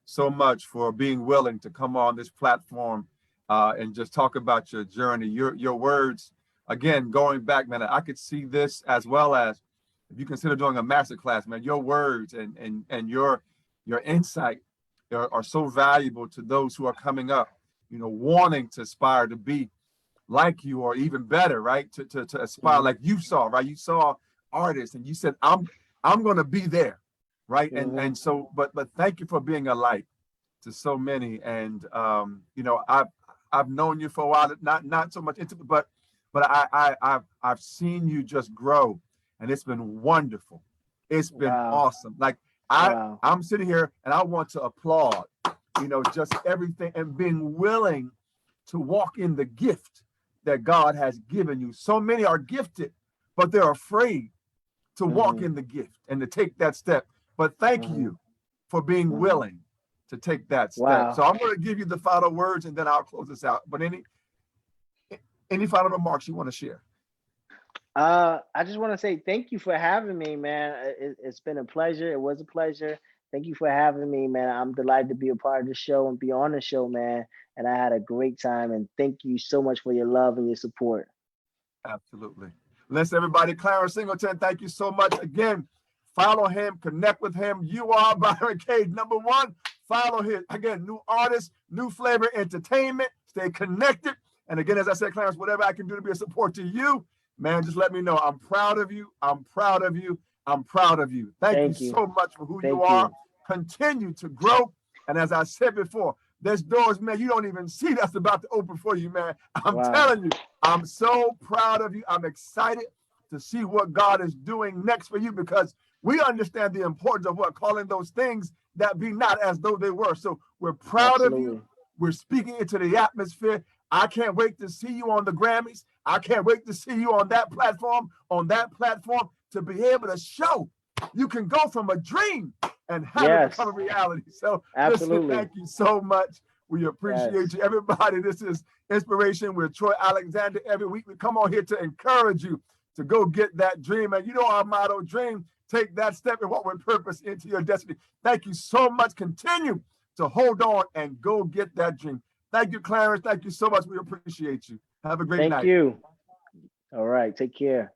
so much for being willing to come on this platform and just talk about your journey, your words. Again, going back, man, I could see this as well as, if you consider doing a master class, man, your words and your insight are so valuable to those who are coming up, wanting to aspire to be like you or even better, right? To aspire like you saw, right? You saw artists and you said, I'm going to be there, right? And so, but thank you for being a light to so many. And I've known you for a while, not so much intimate, but I've seen you just grow, and it's been wonderful. It's been awesome. Like I'm sitting here and I want to applaud, just everything and being willing to walk in the gift that God has given you. So many are gifted, but they're afraid to walk in the gift and to take that step. But thank you for being willing to take that step. So I'm going to give you the final words and then I'll close this out. But any final remarks you want to share? I just want to say thank you for having me, man. It's been a pleasure. It was a pleasure. Thank you for having me, man. I'm delighted to be a part of the show and be on the show, man. And I had a great time. And thank you so much for your love and your support. Absolutely. Listen, everybody, Clarence Singleton, thank you so much. Again, follow him, connect with him. You are Byron Cage. Number one, follow him. Again, new artist, New Flavor Entertainment. Stay connected. And again, as I said, Clarence, whatever I can do to be a support to you, man, just let me know. I'm proud of you. I'm proud of you. I'm proud of you. Thank you so much for who you are. Continue to grow. And as I said before, there's doors, man, you don't even see that's about to open for you, man. I'm telling you, I'm so proud of you. I'm excited to see what God is doing next for you, because we understand the importance of what calling those things that be not as though they were. So we're proud of you. We're speaking into the atmosphere. I can't wait to see you on the Grammys. I can't wait to see you on that platform, to be able to show you can go from a dream and have it become a reality. So listen, thank you so much. We appreciate you. Everybody, this is Inspiration with Troy Alexander. Every week we come on here to encourage you to go get that dream. And you know our motto, dream, take that step and walk with purpose into your destiny. Thank you so much. Continue to hold on and go get that dream. Thank you, Clarence. Thank you so much. We appreciate you. Have a great night. Thank you. All right. Take care.